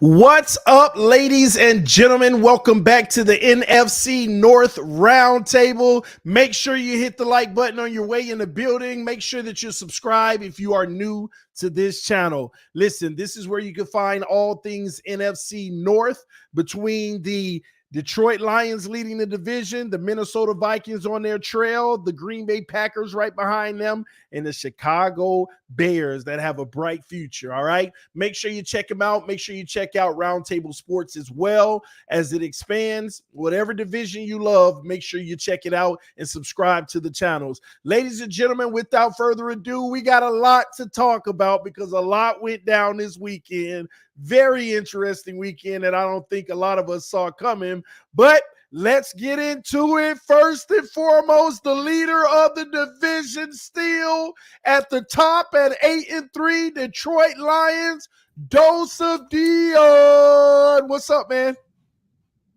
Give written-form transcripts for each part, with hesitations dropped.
What's up, ladies and gentlemen? Welcome back to the NFC North Roundtable. Make sure you hit the like button on your way in the building. Make sure that you subscribe if you are new to this channel. Listen, this is where you can find all things NFC North between the Detroit Lions leading the division, the Minnesota Vikings on their trail, the Green Bay Packers right behind them, and the Chicago Bears that have a bright future, all right? Make sure you check them out. Make sure you check out Roundtable Sports as well as it expands. Whatever division you love, make sure you check it out and subscribe to the channels. Ladies and gentlemen, without further ado, we got a lot to talk about because a lot went down this weekend. Very interesting weekend that I don't think a lot of us saw coming, but let's get into it. First and foremost, the leader of the division still at the top at 8-3, Detroit Lions, Dose of Dion. What's up, man?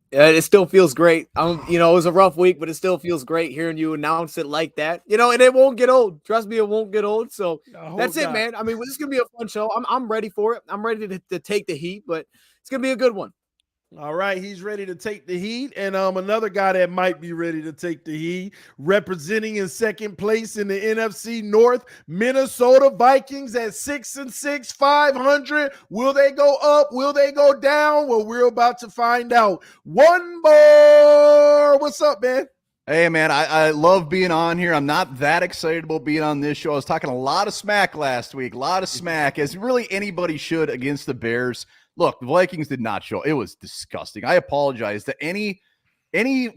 It still feels great. It was a rough week, but it still feels great hearing you announce it like that. And it won't get old. Trust me, it won't get old. So that's it, man. I mean, this is gonna be a fun show. I'm ready for it. I'm ready to take the heat, but it's gonna be a good one. All right, he's ready to take the heat, and another guy that might be ready to take the heat, representing in second place in the NFC North, Minnesota Vikings at 6-6, 500. Will they go up? Will they go down? Well, we're about to find out. One more. What's up, man? Hey, man, I love being on here. I'm not that excited about being on this show. I was talking a lot of smack last week, a lot of smack, as really anybody should against the Bears. Look, the Vikings did not show. It was disgusting. I apologize to any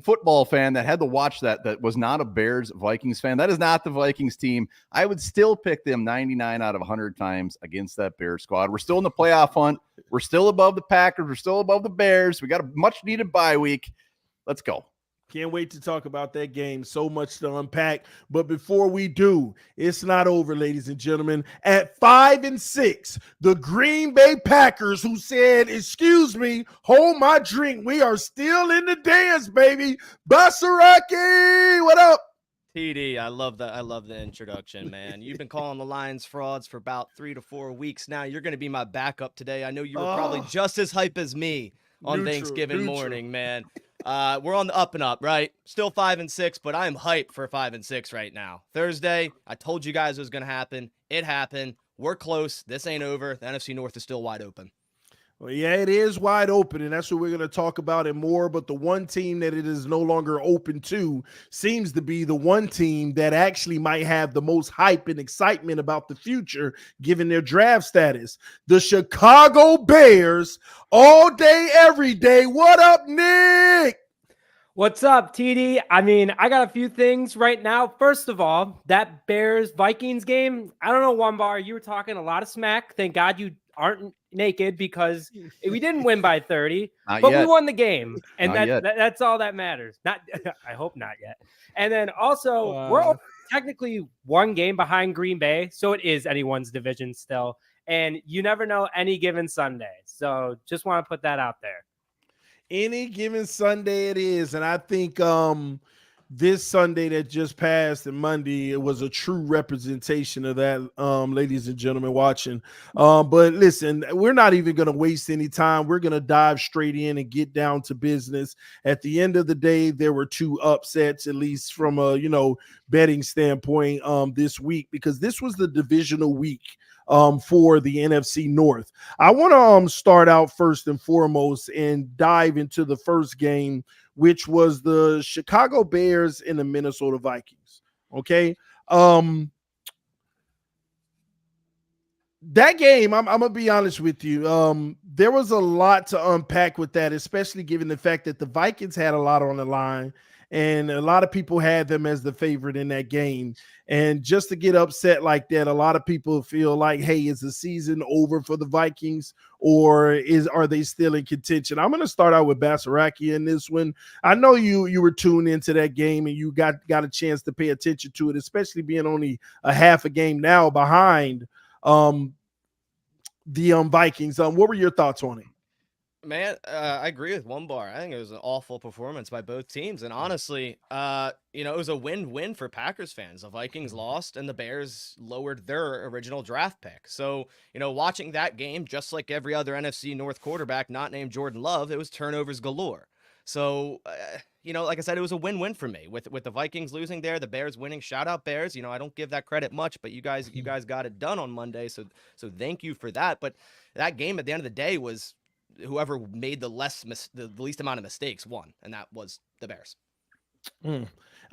football fan that had to watch that was not a Bears-Vikings fan. That is not the Vikings team. I would still pick them 99 out of 100 times against that Bears squad. We're still in the playoff hunt. We're still above the Packers. We're still above the Bears. We got a much-needed bye week. Let's go. Can't wait to talk about that game. So much to unpack. But before we do, it's not over, ladies and gentlemen. At 5-6, the Green Bay Packers, who said, excuse me, hold my drink. We are still in the dance, baby. Basaraki, what up? TD, I love that. I love the introduction, man. You've been calling the Lions frauds for about 3 to 4 weeks now. You're going to be my backup today. I know you were probably just as hype as me on Thanksgiving morning, man. We're on the up and up, right? Still 5-6, but I'm hyped for 5-6 right now. Thursday, I told you guys it was going to happen. It happened. We're close. This ain't over. The NFC North is still wide open. Well, yeah, it is wide open, and that's what we're going to talk about it more. But the one team that it is no longer open to seems to be the one team that actually might have the most hype and excitement about the future, given their draft status. The Chicago Bears, all day, every day. What up, Nick? What's up, TD? I mean, I got a few things right now. First of all, that Bears-Vikings game, I don't know, Wambar, you were talking a lot of smack. Thank God you aren't naked because we didn't win by 30, but we won the game, and that's all that matters. Not, I hope not yet. And then also, we're technically one game behind Green Bay, so it is anyone's division still, and you never know any given Sunday. So just want to put that out there. Any given Sunday it is, and I think this Sunday that just passed and Monday, it was a true representation of that, ladies and gentlemen watching. But listen, we're not even going to waste any time. We're going to dive straight in and get down to business. At the end of the day, there were two upsets, at least from a betting standpoint, this week, because this was the divisional week for the NFC North. I want to start out first and foremost and dive into the first game, which was the Chicago Bears and the Minnesota Vikings. Okay. That game, I'm going to be honest with you. There was a lot to unpack with that, especially given the fact that the Vikings had a lot on the line and a lot of people had them as the favorite in that game. And just to get upset like that, a lot of people feel like, hey, is the season over for the Vikings, or are they still in contention? I'm going to start out with Basaraki in this one. I know you were tuned into that game and you got a chance to pay attention to it, especially being only a half a game now behind the Vikings. What were your thoughts on it? Man, I agree with one bar. I think it was an awful performance by both teams. And honestly, it was a win-win for Packers fans. The Vikings lost and the Bears lowered their original draft pick. So, watching that game, just like every other NFC North quarterback not named Jordan Love, it was turnovers galore. So, like I said, it was a win-win for me with the Vikings losing there, the Bears winning. Shout out Bears. I don't give that credit much, but you guys got it done on Monday. So thank you for that. But that game at the end of the day was whoever made the least amount of mistakes won, and that was the Bears.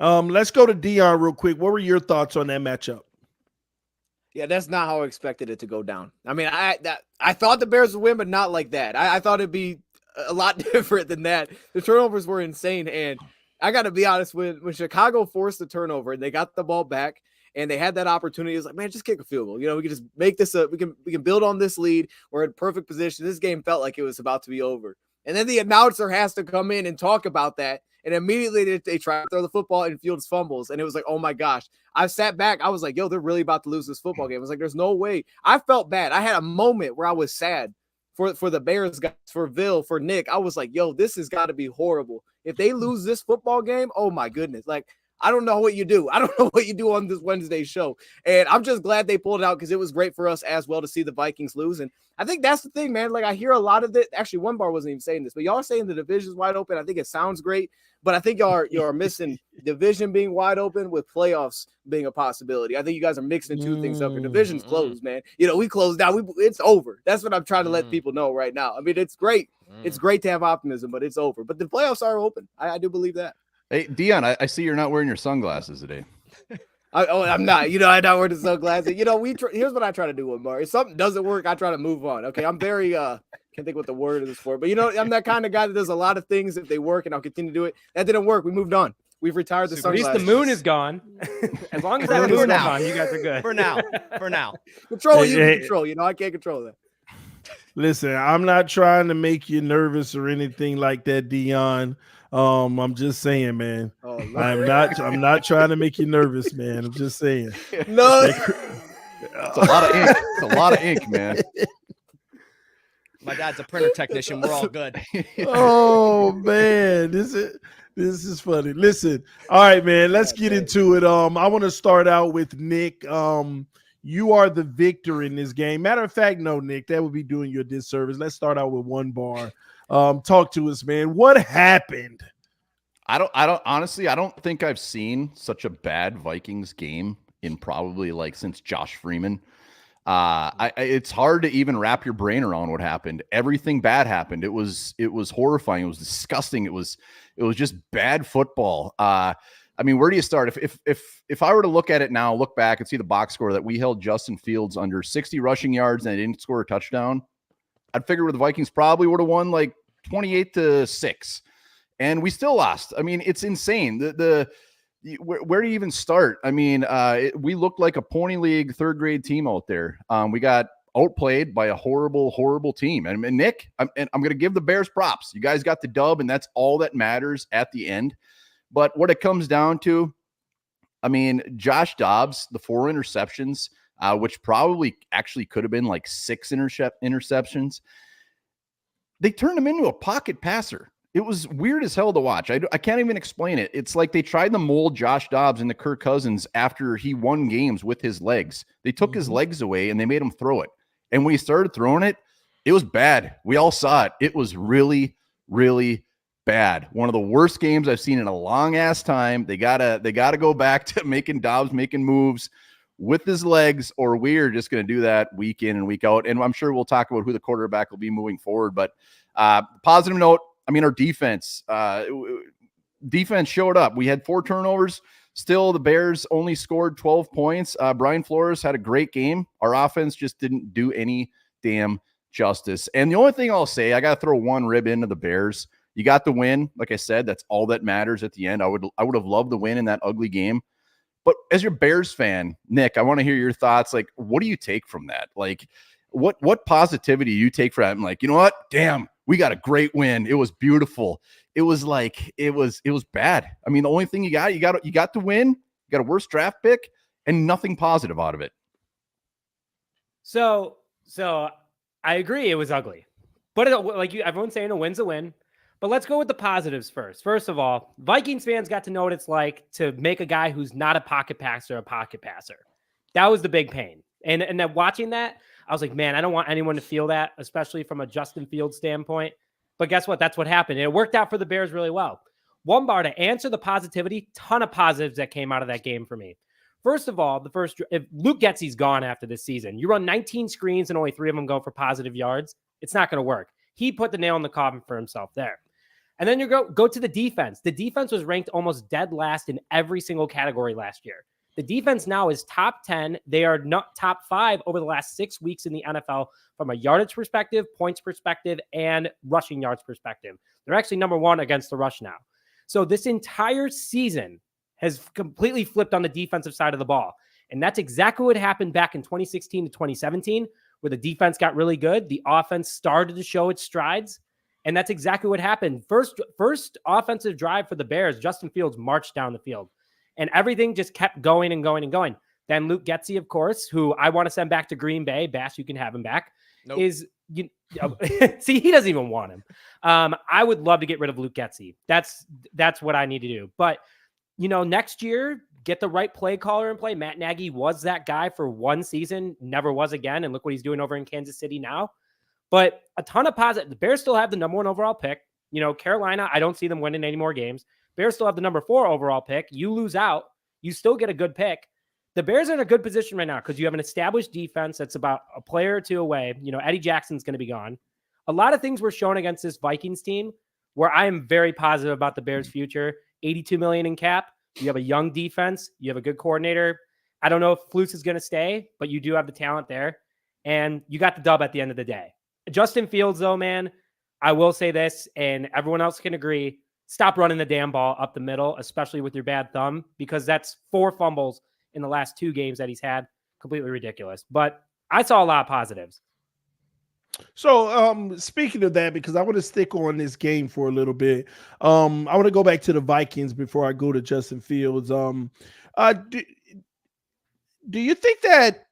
Let's go to Dion real quick. What were your thoughts on that matchup? Yeah, that's not how I expected it to go down. I mean, I thought the Bears would win, but not like that. I thought it'd be a lot different than that. The turnovers were insane, and I got to be honest, when Chicago forced the turnover and they got the ball back and they had that opportunity, it was like, man, just kick a field goal. We can just make this we can build on this lead. We're in perfect position. This game felt like it was about to be over. And then the announcer has to come in and talk about that. And immediately they try to throw the football and Fields fumbles. And it was like, oh my gosh. I sat back. I was like, yo, they're really about to lose this football game. I was like, there's no way. I felt bad. I had a moment where I was sad for the Bears guys, for Vil, for Nick. I was like, yo, this has got to be horrible. If they lose this football game, oh my goodness. Like, I don't know what you do. I don't know what you do on this Wednesday show. And I'm just glad they pulled it out because it was great for us as well to see the Vikings lose. And I think that's the thing, man. Like, I hear a lot of it. Actually, one bar wasn't even saying this, but y'all are saying the division's wide open. I think it sounds great, but I think y'all are missing division being wide open with playoffs being a possibility. I think you guys are mixing two things up. Your division's closed, man. We closed down. It's over. That's what I'm trying to let people know right now. I mean, it's great. It's great to have optimism, but it's over. But the playoffs are open. I do believe that. Hey, Dion, I see you're not wearing your sunglasses today. I'm not. I'm not wearing the sunglasses. Here's what I try to do with Mar. If something doesn't work, I try to move on. Okay, I'm very can't think what the word is for, but I'm that kind of guy that does a lot of things. If they work, and I'll continue to do it. That didn't work. We moved on. We've retired the sunglasses. At least the moon is gone. As long as that moon is gone, you guys are good. For now. Control you can control. I can't control that. Listen, I'm not trying to make you nervous or anything like that, Dion. I'm just saying, man. Oh, I'm not trying to make you nervous, man. I'm just saying. No, it's a lot of ink. It's a lot of ink, man. My dad's a printer technician. We're all good. Oh man, this is funny. Listen, all right, man. Let's get into it. I want to start out with Nick. You are the victor in this game. Matter of fact, no, Nick, that would be doing you a disservice. Let's start out with one bar. Talk to us, man. What happened? I don't think I've seen such a bad Vikings game in probably since Josh Freeman. It's hard to even wrap your brain around what happened. Everything bad happened. It was horrifying. It was disgusting. It was just bad football. Where do you start? If I were to look at it now, look back and see the box score that we held Justin Fields under 60 rushing yards and they didn't score a touchdown, I'd figure the Vikings probably would have won 28-6, and we still lost. I mean, it's insane. Where do you even start? I mean, we looked like a pony league third grade team out there. We got outplayed by a horrible, horrible team. And Nick, I'm going to give the Bears props. You guys got the dub, and that's all that matters at the end. But what it comes down to, I mean, Josh Dobbs, the 4 interceptions, which probably actually could have been 6 interceptions. They turned him into a pocket passer. It was weird as hell to watch. I can't even explain it. It's like they tried to mold Josh Dobbs into Kirk Cousins after he won games with his legs. They took his legs away and they made him throw it. And when he started throwing it, it was bad. We all saw it. It was really, really bad. One of the worst games I've seen in a long ass time. They gotta go back to making Dobbs making moves with his legs, or we're just going to do that week in and week out. And I'm sure we'll talk about who the quarterback will be moving forward. But positive note, I mean, our defense showed up. We had 4 turnovers. Still, the Bears only scored 12 points. Brian Flores had a great game. Our offense just didn't do any damn justice. And the only thing I'll say, I got to throw one rib into the Bears. You got the win. Like I said, that's all that matters at the end. I would have loved the win in that ugly game. But as your Bears fan, Nick, I want to hear your thoughts. What do you take from that? What positivity do you take from that? I'm you know what? Damn, we got a great win. It was beautiful. It was it was bad. I mean, the only thing you got to win. You got a worse draft pick and nothing positive out of it. So I agree. It was ugly, But like everyone's saying, a win's a win. But let's go with the positives first. First of all, Vikings fans got to know what it's like to make a guy who's not a pocket passer a pocket passer. That was the big pain. And then watching that, I was like, man, I don't want anyone to feel that, especially from a Justin Fields standpoint. But guess what? That's what happened. And it worked out for the Bears really well. One bar to answer the positivity, ton of positives that came out of that game for me. First of all, if Luke Getsy's gone after this season, you run 19 screens and only 3 of them go for positive yards, it's not going to work. He put the nail in the coffin for himself there. And then you go to the defense. The defense was ranked almost dead last in every single category last year. The defense now is top 10. They are not top 5 over the last 6 weeks in the NFL from a yardage perspective, points perspective, and rushing yards perspective. They're actually number 1 against the rush now. So this entire season has completely flipped on the defensive side of the ball. And that's exactly what happened back in 2016 to 2017, where the defense got really good. The offense started to show its strides. And that's exactly what happened. First offensive drive for the Bears, Justin Fields marched down the field. And everything just kept going and going and going. Then Luke Getsy, of course, who I want to send back to Green Bay. Bash, you can have him back. Nope. See, he doesn't even want him. I would love to get rid of Luke Getsy. That's what I need to do. But, next year, get the right play caller in play. Matt Nagy was that guy for one season, never was again. And look what he's doing over in Kansas City now. But a ton of positive. The Bears still have the number 1 overall pick. Carolina, I don't see them winning any more games. Bears still have the number 4 overall pick. You lose out, you still get a good pick. The Bears are in a good position right now because you have an established defense that's about a player or 2 away. Eddie Jackson's going to be gone. A lot of things were shown against this Vikings team where I am very positive about the Bears' future. $82 million in cap. You have a young defense. You have a good coordinator. I don't know if Flus is going to stay, but you do have the talent there. And you got the dub at the end of the day. Justin Fields, though, man, I will say this, and everyone else can agree, stop running the damn ball up the middle, especially with your bad thumb, because that's 4 fumbles in the last 2 games that he's had. Completely ridiculous. But I saw a lot of positives. So speaking of that, because I want to stick on this game for a little bit, I want to go back to the Vikings before I go to Justin Fields. Do you think that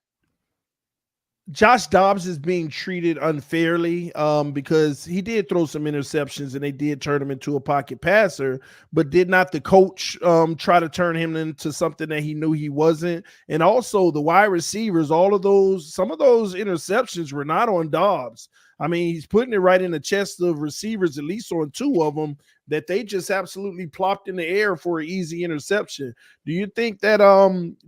Josh Dobbs is being treated unfairly because he did throw some interceptions and they did turn him into a pocket passer, but did not the coach try to turn him into something that he knew he wasn't? And also the wide receivers, some of those interceptions were not on Dobbs. I mean, he's putting it right in the chest of receivers, at least on 2 of them, that they just absolutely plopped in the air for an easy interception. Do you think that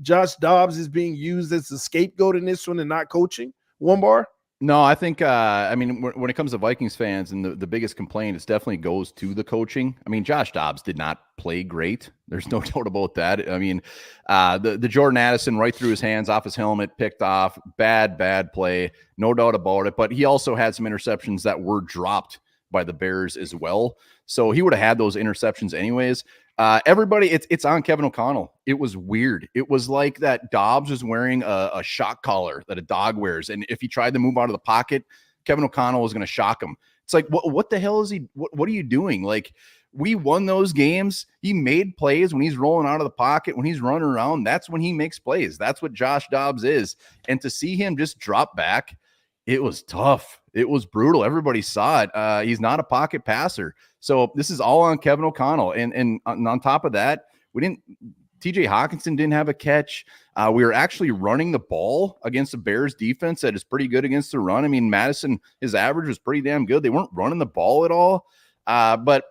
Josh Dobbs is being used as a scapegoat in this one and not coaching? One bar? No, I think, when it comes to Vikings fans, and the biggest complaint, it definitely goes to the coaching. I mean, Josh Dobbs did not play great. There's no doubt about that. I mean, the Jordan Addison right through his hands, off his helmet, picked off, bad play, no doubt about it. But he also had some interceptions that were dropped by the Bears as well. So he would have had those interceptions anyways. Everybody, it's on Kevin O'Connell. It was weird. It was like that Dobbs was wearing a shock collar that a dog wears. And if he tried to move out of the pocket, Kevin O'Connell was going to shock him. It's like, what the hell is he? What are you doing? Like, we won those games. He made plays when he's rolling out of the pocket, when he's running around. That's when he makes plays. That's what Josh Dobbs is. And to see him just drop back, it was tough. It was brutal. Everybody saw it. He's not a pocket passer. So this is all on Kevin O'Connell. And on top of that, TJ Hawkinson didn't have a catch. We were actually running the ball against the Bears defense that is pretty good against the run. I mean, Madison, his average was pretty damn good. They weren't running the ball at all. But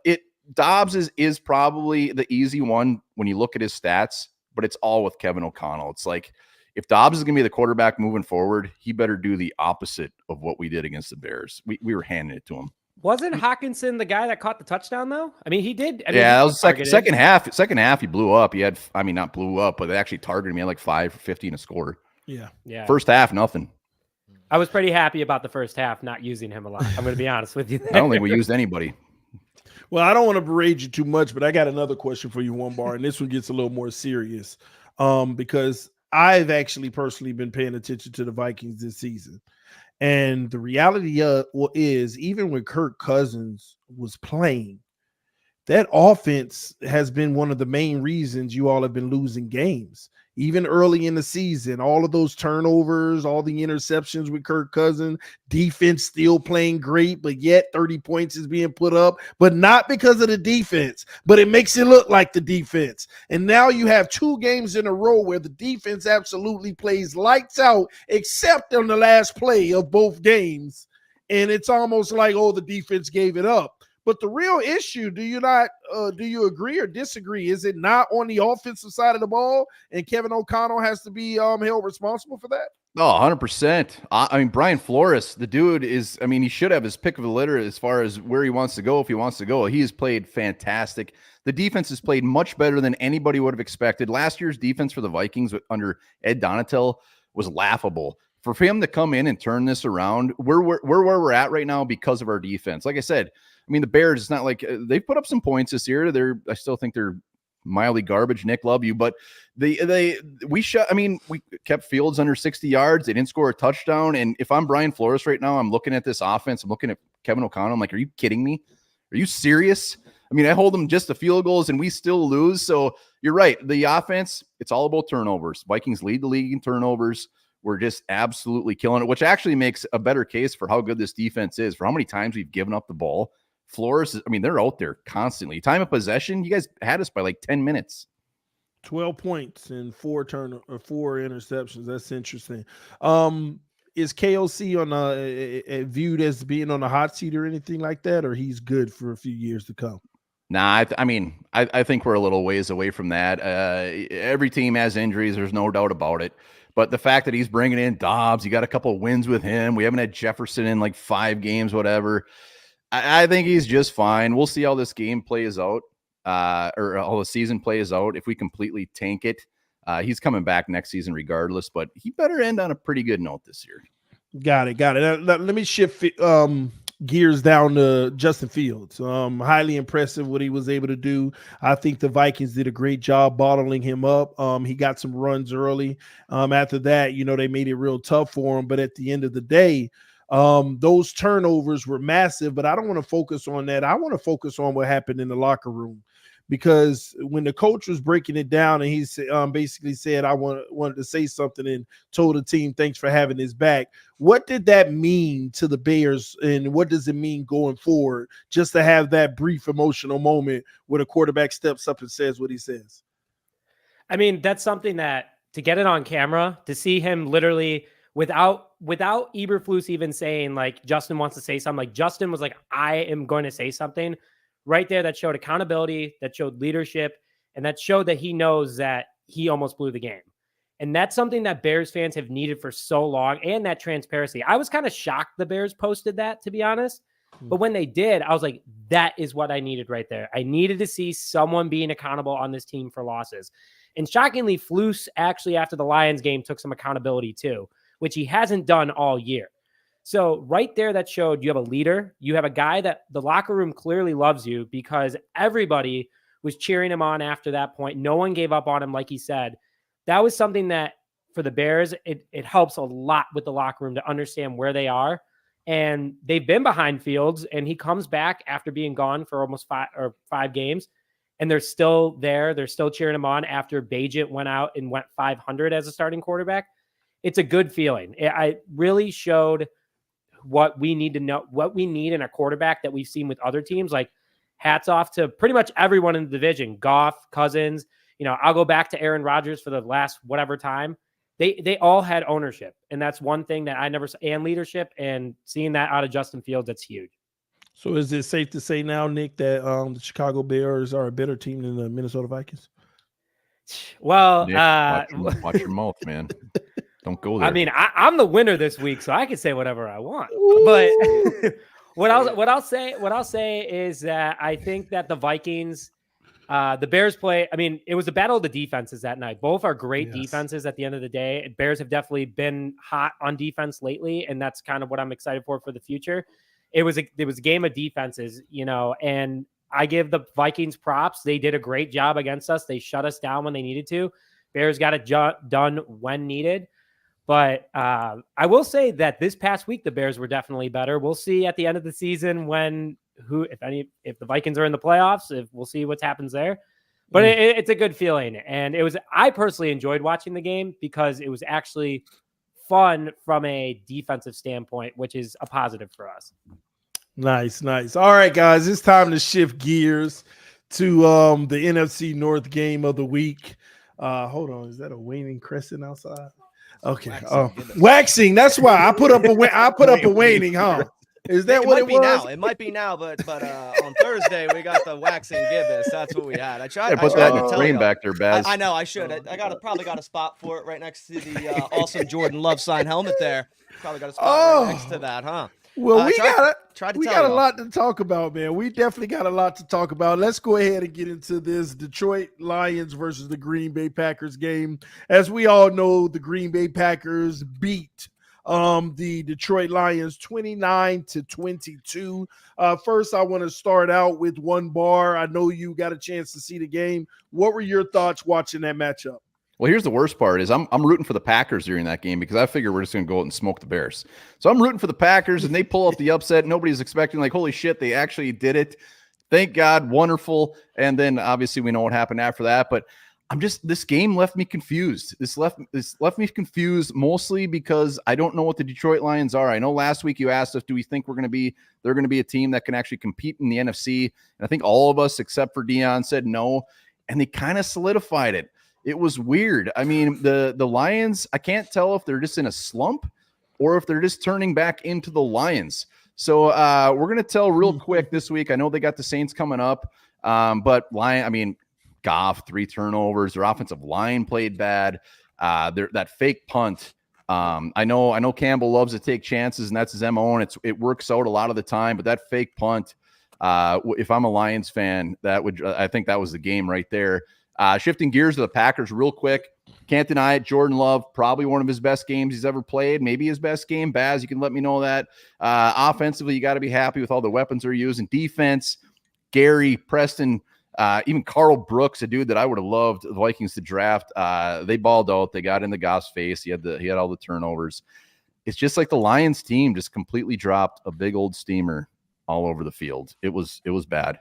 Dobbs is probably the easy one when you look at his stats, but it's all with Kevin O'Connell. It's like, if Dobbs is going to be the quarterback moving forward, he better do the opposite of what we did against the Bears. We were handing it to him. Wasn't Hawkinson the guy that caught the touchdown, though? I mean, he did. That was second half. Second half, he blew up. He had, not blew up, but they actually targeted him. He had like 5 for 50 and a score. Yeah. First half, nothing. I was pretty happy about the first half, not using him a lot. I'm going to be honest with you. I don't think we used anybody. Well, I don't want to berate you too much, but I got another question for you, One Bar, and this one gets a little more serious because I've actually personally been paying attention to the Vikings this season. And the reality is, even when Kirk Cousins was playing, that offense has been one of the main reasons you all have been losing games. Even early in the season, all of those turnovers, all the interceptions with Kirk Cousins, defense still playing great, but yet 30 points is being put up, but not because of the defense, but it makes it look like the defense. And now you have 2 games in a row where the defense absolutely plays lights out, except on the last play of both games. And it's almost like, oh, the defense gave it up. But the real issue, do you agree or disagree? Is it not on the offensive side of the ball, and Kevin O'Connell has to be held responsible for that? Oh, 100%. I mean, Brian Flores, the dude is, I mean, he should have his pick of the litter as far as where he wants to go if he wants to go. He has played fantastic. The defense has played much better than anybody would have expected. Last year's defense for the Vikings under Ed Donatel was laughable. For him to come in and turn this around, we're where we're at right now because of our defense. Like I said, I mean, the Bears, it's not like they've put up some points this year. I still think they're mildly garbage. Nick, love you, but we kept Fields under 60 yards. They didn't score a touchdown. And if I'm Brian Flores right now, I'm looking at this offense. I'm looking at Kevin O'Connell. I'm like, are you kidding me? Are you serious? I mean, I hold them just to field goals and we still lose. So you're right. The offense, it's all about turnovers. Vikings lead the league in turnovers. We're just absolutely killing it, which actually makes a better case for how good this defense is, for how many times we've given up the ball. Flores, I mean, they're out there constantly. Time of possession, you guys had us by like 10 minutes. 12 points and 4 interceptions. That's interesting. Is KOC on viewed as being on the hot seat or anything like that, or he's good for a few years to come? Nah, I think we're a little ways away from that. Every team has injuries. There's no doubt about it. But the fact that he's bringing in Dobbs, you got a couple of wins with him. We haven't had Jefferson in like 5 games, whatever. I think he's just fine. We'll see how this game plays out, or how the season plays out. If we completely tank it, he's coming back next season regardless, but he better end on a pretty good note this year. Got it. Let me shift gears down to Justin Fields. Highly impressive what he was able to do. I think the Vikings did a great job bottling him up. He got some runs early. After that, they made it real tough for him. But at the end of the day, those turnovers were massive, but I don't want to focus on that. I want to focus on what happened in the locker room, because when the coach was breaking it down and he basically said, I wanted to say something and told the team, thanks for having his back. What did that mean to the Bears, and what does it mean going forward, just to have that brief emotional moment where the quarterback steps up and says what he says? I mean, that's something that, to get it on camera, to see him literally without Eberflus even saying like Justin wants to say something, like Justin was like, I am going to say something right there. That showed accountability, that showed leadership, and that showed that he knows that he almost blew the game. And that's something that Bears fans have needed for so long, and that transparency. I was kind of shocked the Bears posted that, to be honest. But when they did, I was like, that is what I needed right there. I needed to see someone being accountable on this team for losses. And shockingly, Flus actually, after the Lions game, took some accountability too, which he hasn't done all year. So right there, that showed you have a leader. You have a guy that the locker room clearly loves you, because everybody was cheering him on after that point. No one gave up on him, like he said. That was something that for the Bears, it helps a lot with the locker room to understand where they are. And they've been behind Fields, and he comes back after being gone for almost 5 games, and they're still there. They're still cheering him on after Bagent went out and went 500 as a starting quarterback. It's a good feeling. I really showed what we need to know, what we need in a quarterback that we've seen with other teams. Like, hats off to pretty much everyone in the division. Goff, Cousins, I'll go back to Aaron Rodgers for the last whatever time. They all had ownership. And that's one thing that I never saw, and leadership, and seeing that out of Justin Fields, that's huge. So is it safe to say now, Nick, that the Chicago Bears are a better team than the Minnesota Vikings? Well, Nick, watch your mouth, man. Don't go there. I mean, I'm the winner this week, so I can say whatever I want. But what I'll say is that I think that the Vikings, the Bears play. I mean, it was a battle of the defenses that night. Both are great defenses at the end of the day. Bears have definitely been hot on defense lately, and that's kind of what I'm excited for the future. It was a game of defenses, and I give the Vikings props. They did a great job against us. They shut us down when they needed to. Bears got it done when needed. But I will say that this past week, the Bears were definitely better. We'll see at the end of the season when if the Vikings are in the playoffs, if we'll see what happens there. But it's a good feeling. And I personally enjoyed watching the game because it was actually fun from a defensive standpoint, which is a positive for us. Nice. All right, guys, it's time to shift gears to the NFC North game of the week. Hold on, is that a waning crescent outside? Okay, waxing. That's why I put up a waning, huh? Is that what it was? Now. It might be now, but on Thursday we got the waxing gibbous. That's what we had. I tried. Yeah, put that in the frame back there, Baz. I know I should. I probably got a spot for it right next to the awesome Jordan Love sign helmet there. Probably got a spot right next to that, huh? Well, we got a lot to talk about, man. We definitely got a lot to talk about. Let's go ahead and get into this Detroit Lions versus the Green Bay Packers game. As we all know, the Green Bay Packers beat the Detroit Lions 29-22. First, I want to start out with one bar. I know you got a chance to see the game. What were your thoughts watching that matchup? Well, here's the worst part is I'm rooting for the Packers during that game because I figure we're just going to go out and smoke the Bears. So I'm rooting for the Packers, and they pull off the upset. Nobody's expecting, like, holy shit, they actually did it. Thank God, wonderful. And then obviously we know what happened after that. But this game left me confused. This left me confused mostly because I don't know what the Detroit Lions are. I know last week you asked us, do we think they're going to be a team that can actually compete in the NFC? And I think all of us except for Dion said no, and they kind of solidified it. It was weird. I mean, the Lions, I can't tell if they're just in a slump or if they're just turning back into the Lions. So we're going to tell real quick this week. I know they got the Saints coming up, but Goff, 3 turnovers. Their offensive line played bad. That fake punt. I know Campbell loves to take chances, and that's his MO, and it works out a lot of the time. But that fake punt, if I'm a Lions fan, I think that was the game right there. Shifting gears to the Packers real quick. Can't deny it. Jordan Love, probably one of his best games he's ever played. Maybe his best game. Baz, you can let me know that. Offensively, you got to be happy with all the weapons they're using. Defense, Gary, Preston, even Carl Brooks, a dude that I would have loved the Vikings to draft. They balled out. They got in the Goff's face. He had all the turnovers. It's just like the Lions team just completely dropped a big old steamer all over the field. It was bad.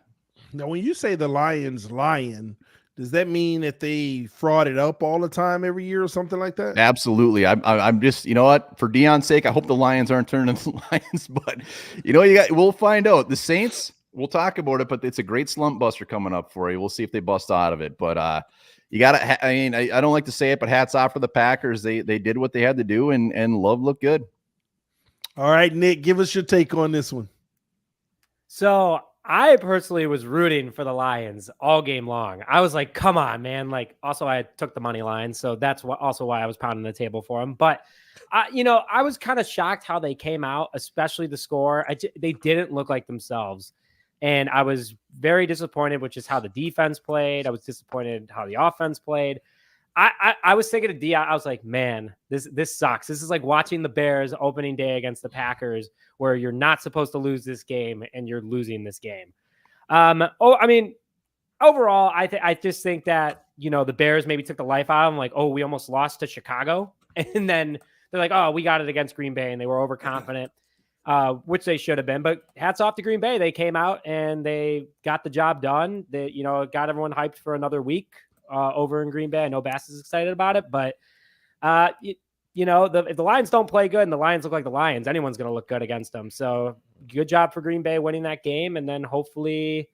Now, when you say the Lions lion, does that mean that they frauded up all the time every year or something like that? Absolutely. I'm just, you know what? For Dion's sake, I hope the Lions aren't turning into the Lions. But we'll find out. The Saints, we'll talk about it. But it's a great slump buster coming up for you. We'll see if they bust out of it. But you got to. I don't like to say it, but hats off for the Packers. They did what they had to do, and Love looked good. All right, Nick, give us your take on this one. So I personally was rooting for the Lions all game long. I was like, come on, man. Like, also I took the money line. So that's also why I was pounding the table for them. But, I was kind of shocked how they came out, especially the score. They didn't look like themselves. And I was very disappointed, which is how the defense played. I was disappointed how the offense played. I was thinking of Dion. I was like, man, this sucks. This is like watching the Bears opening day against the Packers, where you're not supposed to lose this game and you're losing this game. Overall, I just think that, the Bears maybe took the life out of them. Like, oh, we almost lost to Chicago. And then they're like, oh, we got it against Green Bay, and they were overconfident, which they should have been. But hats off to Green Bay. They came out and they got the job done. They, got everyone hyped for another week over in Green Bay. I know Bass is excited about it, but if the Lions don't play good and the Lions look like the Lions, anyone's going to look good against them. So good job for Green Bay winning that game. And then hopefully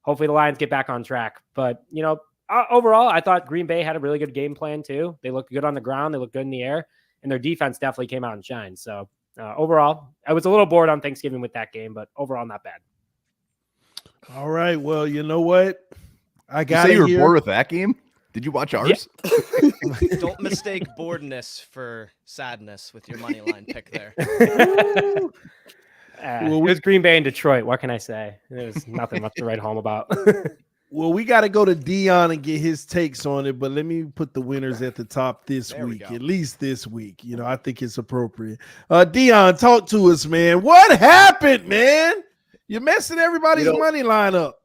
the Lions get back on track. But, overall, I thought Green Bay had a really good game plan too. They looked good on the ground. They looked good in the air, and their defense definitely came out and shined. So overall, I was a little bored on Thanksgiving with that game, but overall not bad. All right. Well, you know what? I got you were bored with that game. Did you watch ours? Yeah. Don't mistake boredness for sadness with your money line pick there. It was Green Bay and Detroit. What can I say? There's nothing much to write home about. Well, we got to go to Dion and get his takes on it, but let me put the winners at the top this week, at least this week. I think it's appropriate. Dion, talk to us, man. What happened, man? You're messing everybody's money line up.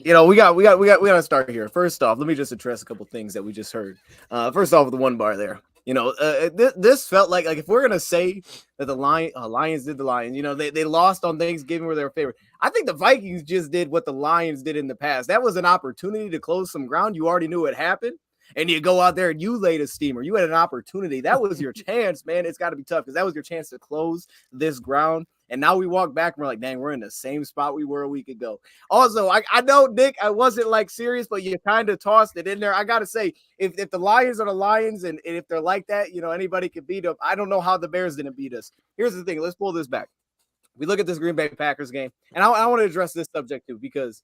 We got to start here. First off, let me just address a couple things that we just heard. First off, with the one bar there, This felt like if we're gonna say that the Lions did the Lions, they lost on Thanksgiving where they were favored. I think the Vikings just did what the Lions did in the past. That was an opportunity to close some ground. You already knew it happened, and you go out there and you laid a steamer. You had an opportunity. That was your chance, man. It's got to be tough because that was your chance to close this ground. And now we walk back and we're like, dang, we're in the same spot we were a week ago. Also, I know, Nick, I wasn't serious, but you kind of tossed it in there. I got to say, if the Lions are the Lions and if they're like that, anybody can beat them. I don't know how the Bears didn't beat us. Here's the thing. Let's pull this back. We look at this Green Bay Packers game, and I want to address this subject too, because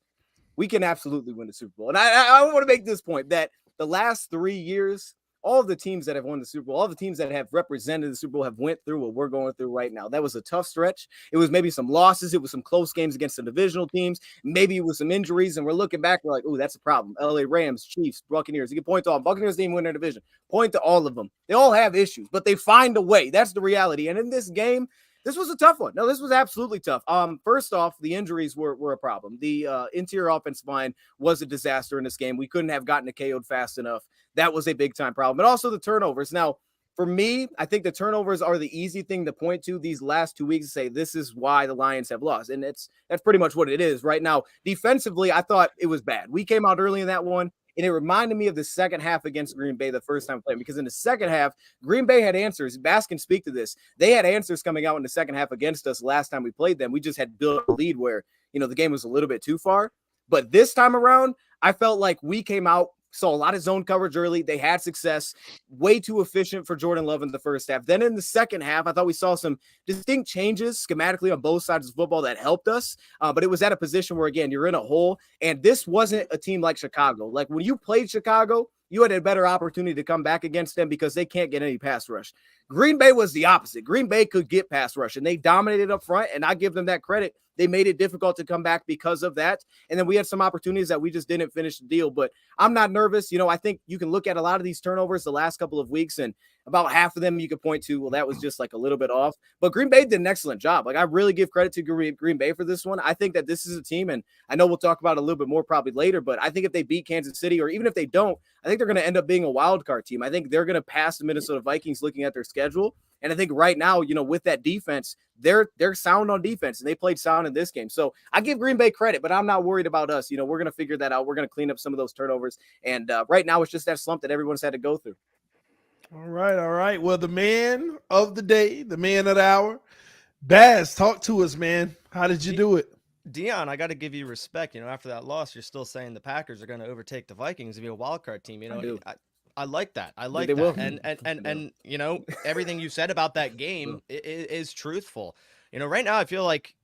we can absolutely win the Super Bowl. And I want to make this point that the last 3 years, all of the teams that have won the Super Bowl, all the teams that have represented the Super Bowl have went through what we're going through right now. That was a tough stretch. It was maybe some losses. It was some close games against the divisional teams. Maybe it was some injuries. And we're looking back, we're like, oh, that's a problem. LA Rams, Chiefs, Buccaneers. You can point to all. Buccaneers didn't win their division. Point to all of them. They all have issues, but they find a way. That's the reality. And in this game, this was a tough one. No, this was absolutely tough. First off, the injuries were a problem. The interior offensive line was a disaster in this game. We couldn't have gotten it KO'd fast enough. That was a big-time problem. But also the turnovers. Now, for me, I think the turnovers are the easy thing to point to these last 2 weeks and say this is why the Lions have lost. And that's pretty much what it is right now. Defensively, I thought it was bad. We came out early in that one. And it reminded me of the second half against Green Bay the first time playing, because in the second half, Green Bay had answers. Bass can speak to this. They had answers coming out in the second half against us last time we played them. We just had built a lead where, the game was a little bit too far. But this time around, I felt like we came out, saw a lot of zone coverage early. They had success, way too efficient for Jordan Love in the first half. Then in the second half, I thought we saw some distinct changes schematically on both sides of football that helped us. But it was at a position where, again, you're in a hole. And this wasn't a team like Chicago. Like when you played Chicago, you had a better opportunity to come back against them because they can't get any pass rush. Green Bay was the opposite. Green Bay could get pass rush, and they dominated up front, and I give them that credit. They made it difficult to come back because of that. And then we had some opportunities that we just didn't finish the deal. But I'm not nervous. I think you can look at a lot of these turnovers the last couple of weeks, and about half of them you could point to, well, that was just a little bit off. But Green Bay did an excellent job. I really give credit to Green Bay for this one. I think that this is a team, and I know we'll talk about it a little bit more probably later, but I think if they beat Kansas City, or even if they don't, I think they're going to end up being a wild card team. I think they're going to pass the Minnesota Vikings looking at their schedule. And I think right now, with that defense, they're sound on defense, and they played sound in this game. So I give Green Bay credit, but I'm not worried about us. We're going to figure that out. We're going to clean up some of those turnovers. And right now, it's just that slump that everyone's had to go through. All right. Well, the man of the day, the man of the hour, Baz, talk to us, man. How did you do it? Dion, I got to give you respect. After that loss, you're still saying the Packers are going to overtake the Vikings and be a wild card team. I like that. I like that. Will. And everything you said about that game is truthful. Right now I feel like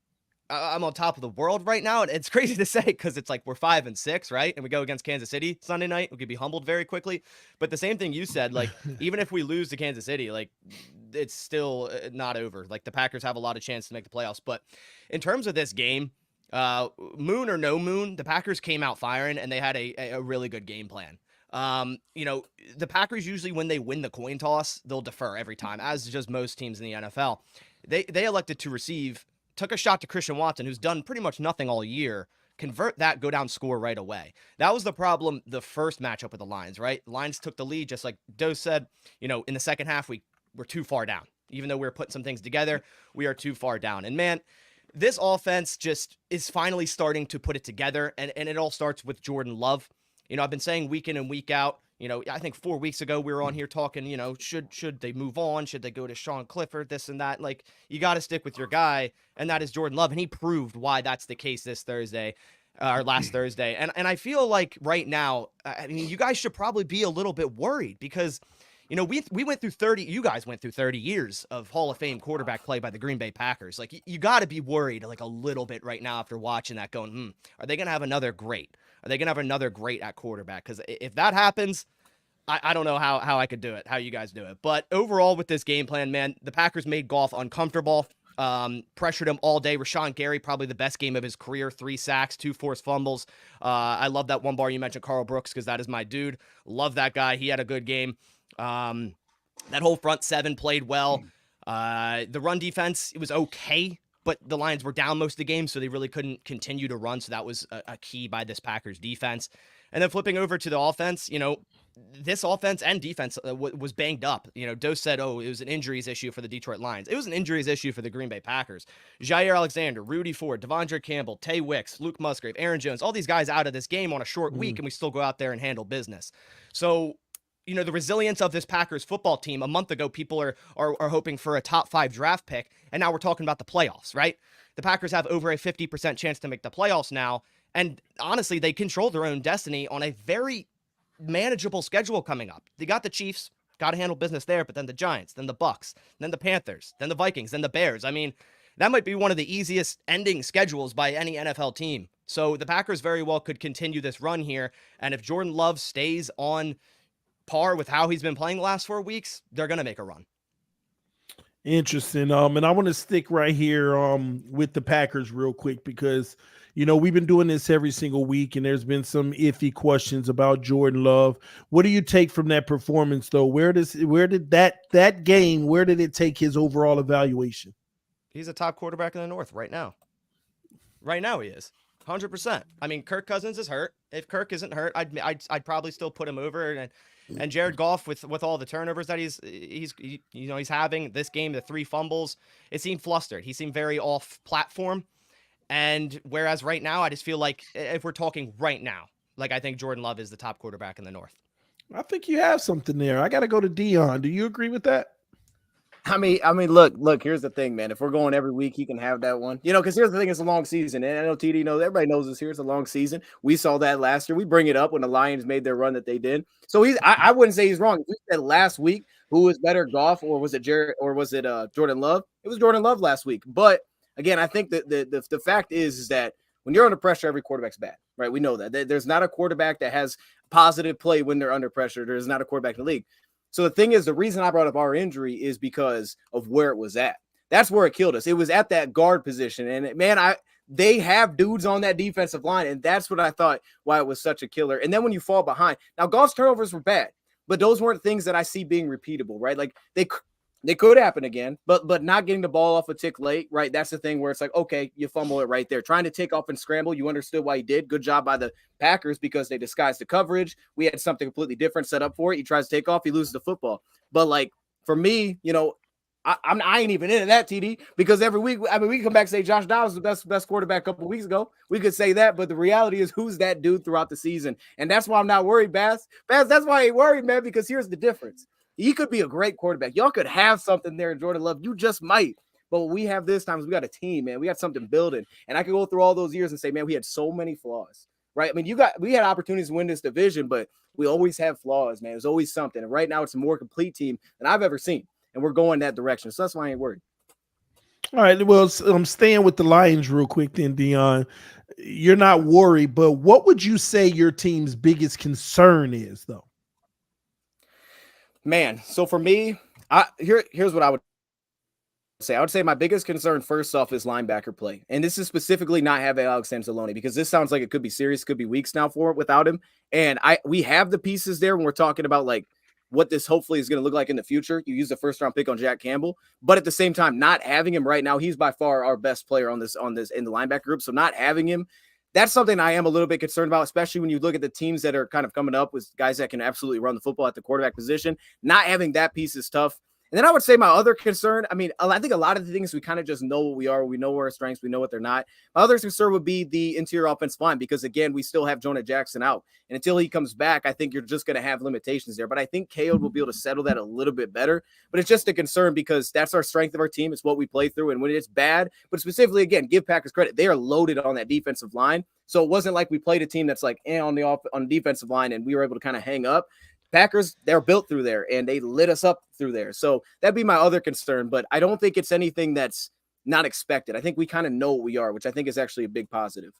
I'm on top of the world right now. And it's crazy to say because it's like we're 5-6, right? And we go against Kansas City Sunday night. We could be humbled very quickly. But the same thing you said, even if we lose to Kansas City, it's still not over. The Packers have a lot of chance to make the playoffs. But in terms of this game, moon or no moon, the Packers came out firing and they had a really good game plan. The Packers usually, when they win the coin toss, they'll defer every time, as does most teams in the NFL. They elected to receive, took a shot to Christian Watson, who's done pretty much nothing all year, convert that, go down, score right away. That was the problem the first matchup with the Lions, right? The Lions took the lead, just like Dose said. In the second half, we were too far down. Even though we were putting some things together, we are too far down. And man, this offense just is finally starting to put it together, and it all starts with Jordan Love. I've been saying week in and week out, I think 4 weeks ago we were on here talking, should they move on? Should they go to Sean Clifford, this and that? You got to stick with your guy, and that is Jordan Love. And he proved why that's the case this Thursday, or last Thursday. And I feel like right now, you guys should probably be a little bit worried because, we went through 30, you guys went through 30 years of Hall of Fame quarterback play by the Green Bay Packers. You got to be worried a little bit right now after watching that going, are they going to have another great? Are they going to have another great at quarterback? Because if that happens, I don't know how I could do it, how you guys do it. But overall with this game plan, man, the Packers made Goff uncomfortable, pressured him all day. Rashawn Gary, probably the best game of his career, 3 sacks, 2 forced fumbles. I love that one bar you mentioned, Carl Brooks, because that is my dude. Love that guy. He had a good game. That whole front 7 played well. The run defense, it was okay. But the Lions were down most of the game, so they really couldn't continue to run. So that was a key by this Packers defense. And then flipping over to the offense, this offense and defense was banged up. You know, Dose said, oh, it was an injuries issue for the Detroit Lions. It was an injuries issue for the Green Bay Packers. Jair Alexander, Rudy Ford, Devondre Campbell, Tay Wicks, Luke Musgrave, Aaron Jones, all these guys out of this game on a short week, and we still go out there and handle business. So, you know, the resilience of this Packers football team, a month ago, people are hoping for a top 5 draft pick, and now we're talking about the playoffs, right? The Packers have over a 50% chance to make the playoffs now, and honestly, they control their own destiny on a very manageable schedule coming up. They got the Chiefs, got to handle business there, but then the Giants, then the Bucks, then the Panthers, then the Vikings, then the Bears. I mean, that might be one of the easiest ending schedules by any NFL team. So the Packers very well could continue this run here, and if Jordan Love stays on par with how he's been playing the last 4 weeks, they're going to make a run. Interesting. And I want to stick right here with the Packers real quick because, you know, we've been doing this every single week and there's been some iffy questions about Jordan Love. What do you take from that performance though? Where did that game, where did it take his overall evaluation? He's a top quarterback in the North right now. Right now he is 100%. I mean, Kirk Cousins is hurt. If Kirk isn't hurt, I'd probably still put him over. And Jared Goff with all the turnovers that he's having this game, the 3 fumbles, it seemed flustered. He seemed very off platform. And whereas right now, I just feel like if we're talking right now, like I think Jordan Love is the top quarterback in the North. I think you have something there. I got to go to Dion. Do you agree with that? I mean, look, here's the thing, man. If we're going every week, he can have that one. You know, because here's the thing, it's a long season. And I know TD knows, everybody knows this here. It's a long season. We saw that last year. We bring it up when the Lions made their run that they did. So I wouldn't say he's wrong. If we said last week, who was better, Goff, or was it Jordan Love? It was Jordan Love last week. But again, I think that the fact is that when you're under pressure, every quarterback's bad, right? We know that. There's not a quarterback that has positive play when they're under pressure. There's not a quarterback in the league. So the thing is, the reason I brought up our injury is because of where it was at. That's where it killed us. It was at that guard position. And man, they have dudes on that defensive line. And that's what I thought why it was such a killer. And then when you fall behind, now Goff's turnovers were bad, but those weren't things that I see being repeatable, right? Like they could happen again, but not getting the ball off a tick late, right? That's the thing where it's like, okay, you fumble it right there. Trying to take off and scramble, you understood why he did. Good job by the Packers because they disguised the coverage. We had something completely different set up for it. He tries to take off, he loses the football. But like for me, you know, I ain't even into that, TD, because every week, I mean, we can come back and say Josh Downs was the best quarterback a couple of weeks ago. We could say that, but the reality is who's that dude throughout the season? And that's why I'm not worried, Bass. That's why I ain't worried, man, because here's the difference. He could be a great quarterback. Y'all could have something there in Jordan Love. You just might. But what we have this time is we got a team, man. We got something building. And I could go through all those years and say, man, we had so many flaws, right? I mean, we had opportunities to win this division, but we always have flaws, man. There's always something. And right now it's a more complete team than I've ever seen. And we're going that direction. So that's why I ain't worried. All right. Well, I'm staying with the Lions real quick then, Dion. You're not worried, but what would you say your team's biggest concern is, though? Man, so for me, here's what I would say. I would say my biggest concern first off is linebacker play. And this is specifically not having Alex Anzalone because this sounds like it could be serious, could be weeks now for it without him. And we have the pieces there when we're talking about like what this hopefully is going to look like in the future. You use the first round pick on Jack Campbell, but at the same time, not having him right now, he's by far our best player on this in the linebacker group. So not having him, that's something I am a little bit concerned about, especially when you look at the teams that are kind of coming up with guys that can absolutely run the football at the quarterback position. Not having that piece is tough. And then I would say my other concern, I mean, I think a lot of the things we kind of just know what we are. We know our strengths. We know what they're not. My other concern would be the interior offensive line because, again, we still have Jonah Jackson out. And until he comes back, I think you're just going to have limitations there. But I think KO will be able to settle that a little bit better. But it's just a concern because that's our strength of our team. It's what we play through. And when it's bad, but specifically, again, give Packers credit. They are loaded on that defensive line. So it wasn't like we played a team that's like on the defensive line and we were able to kind of hang up. Packers, they're built through there, and they lit us up through there. So that'd be my other concern, but I don't think it's anything that's not expected. I think we kind of know what we are, which I think is actually a big positive.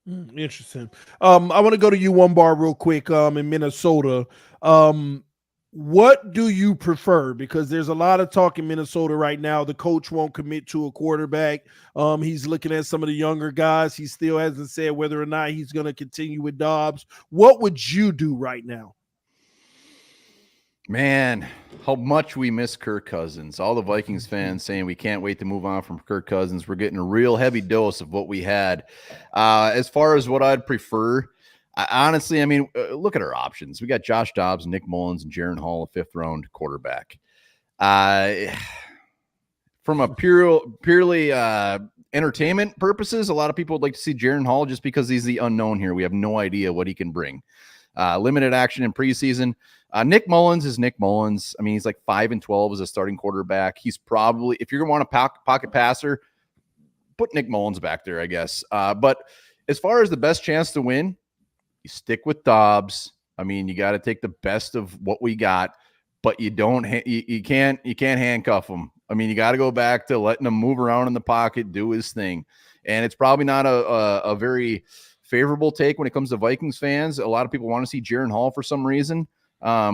Interesting. I want to go to you one bar real quick in Minnesota. What do you prefer? Because there's a lot of talk in Minnesota right now. The coach won't commit to a quarterback. He's looking at some of the younger guys. He still hasn't said whether or not he's going to continue with Dobbs. What would you do right now? Man, how much we miss Kirk Cousins. All the Vikings fans saying we can't wait to move on from Kirk Cousins. We're getting a real heavy dose of what we had. As far as what I'd prefer, Honestly, I mean, look at our options. We got Josh Dobbs, Nick Mullins, and Jaron Hall, a 5th-round quarterback. From a purely entertainment purposes, a lot of people would like to see Jaron Hall just because he's the unknown here. We have no idea what he can bring. Limited action in preseason. Nick Mullins is Nick Mullins. I mean, he's like 5-12 as a starting quarterback. He's probably, if you're going to want a pocket passer, put Nick Mullins back there, I guess. But as far as the best chance to win, you stick with Dobbs. I mean, you got to take the best of what we got, but you can't handcuff him. I mean, you got to go back to letting him move around in the pocket, do his thing. And it's probably not a very favorable take when it comes to Vikings fans. A lot of people want to see Jaron Hall for some reason,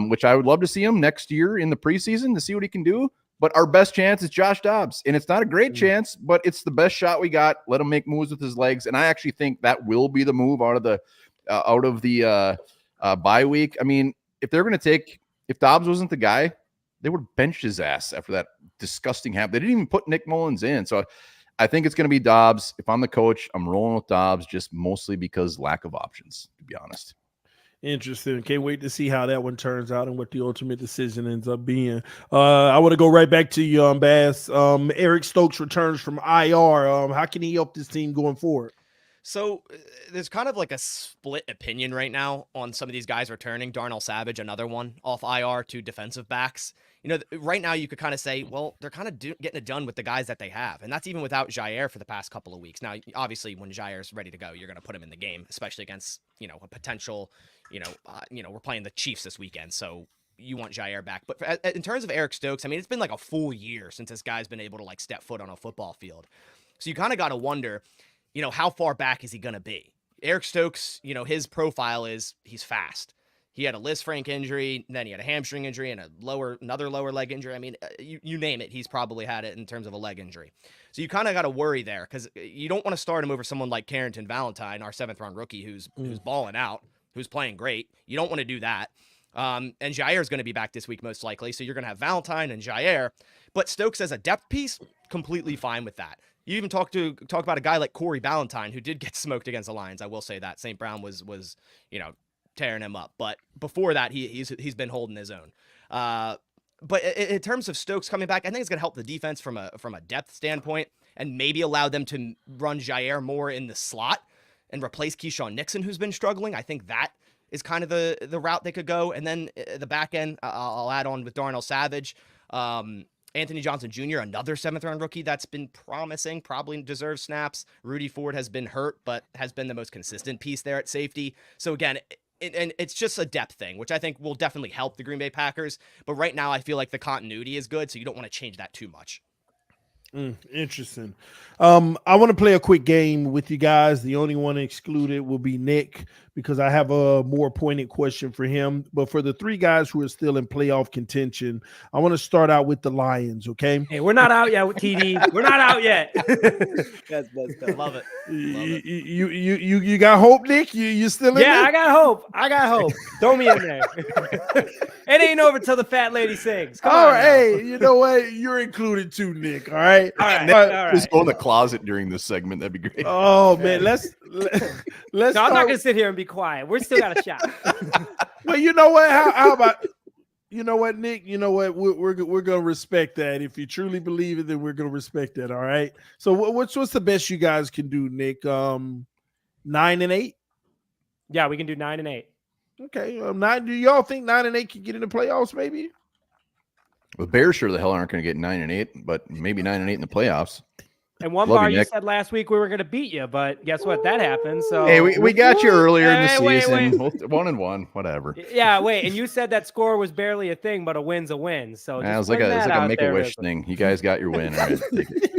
which I would love to see him next year in the preseason to see what he can do. But our best chance is Josh Dobbs. And it's not a great chance, but it's the best shot we got. Let him make moves with his legs. And I actually think that will be the move out of the bye week. I mean, if Dobbs wasn't the guy, they would have benched his ass after that disgusting habit. They didn't even put Nick Mullins in. So I think it's going to be Dobbs. If I'm the coach, I'm rolling with Dobbs just mostly because lack of options, to be honest. Interesting. Can't wait to see how that one turns out and what the ultimate decision ends up being. I want to go right back to you, Bass. Eric Stokes returns from IR. How can he help this team going forward? So there's kind of like a split opinion right now on some of these guys returning. Darnell Savage, another one off IR, 2 defensive backs. You know, right now you could kind of say, well, they're kind of getting it done with the guys that they have. And that's even without Jair for the past couple of weeks. Now, obviously, when Jair's ready to go, you're going to put him in the game, especially against, a potential, we're playing the Chiefs this weekend. So you want Jair back. But in terms of Eric Stokes, I mean, it's been like a full year since this guy's been able to like step foot on a football field. So you kind of got to wonder, how far back is he going to be? Eric Stokes, his profile is he's fast. He had a Lisfranc injury, then he had a hamstring injury and another lower leg injury. I mean, you name it, he's probably had it in terms of a leg injury. So you kind of got to worry there because you don't want to start him over someone like Carrington Valentine, our 7th-round rookie, who's balling out, who's playing great. You don't want to do that. And Jair is going to be back this week most likely, so you're going to have Valentine and Jair. But Stokes as a depth piece, completely fine with that. You even talk about a guy like Corey Ballantyne, who did get smoked against the Lions. I will say that St. Brown was tearing him up, but before that he's been holding his own. But in terms of Stokes coming back, I think it's going to help the defense from a depth standpoint, and maybe allow them to run Jair more in the slot and replace Keyshawn Nixon, who's been struggling. I think that is kind of the route they could go. And then the back end, I'll add on with Darnell Savage. Anthony Johnson Jr., another 7th-round rookie that's been promising, probably deserves snaps. Rudy Ford has been hurt, but has been the most consistent piece there at safety. So again, and it's just a depth thing, which I think will definitely help the Green Bay Packers. But right now, I feel like the continuity is good, so you don't want to change that too much. Interesting. I want to play a quick game with you guys. The only one excluded will be Nick because I have a more pointed question for him. But for the 3 guys who are still in playoff contention, I want to start out with the Lions, okay? Hey, we're not out yet with TD. We're not out yet. That's love it. You got hope, Nick? You still in there? Yeah, I got hope. Throw me in there. It ain't over till the fat lady sings. Come on, hey, you know what? You're included too, Nick. All right. All right. Just go in the closet during this segment. That'd be great. Oh man, let's. No, I'm not gonna sit here and be quiet. We're still got a shot. Well, you know what? How about? You know what, Nick? You know what? We're gonna respect that. If you truly believe it, then we're gonna respect that. All right. So what's the best you guys can do, Nick? 9-8. Yeah, we can do 9-8. Okay. 9. Do y'all think 9-8 can get in the playoffs? Maybe. The Bears sure the hell aren't going to get 9-8, but maybe 9-8 in the playoffs. And one bar you said last week we were going to beat you, but guess what? That happened. So hey, we got you earlier in the season. Wait. 1-1, whatever. Yeah, wait. And you said that score was barely a thing, but a win's a win. So it was like a make-a-wish thing. You guys got your win. All right, take it.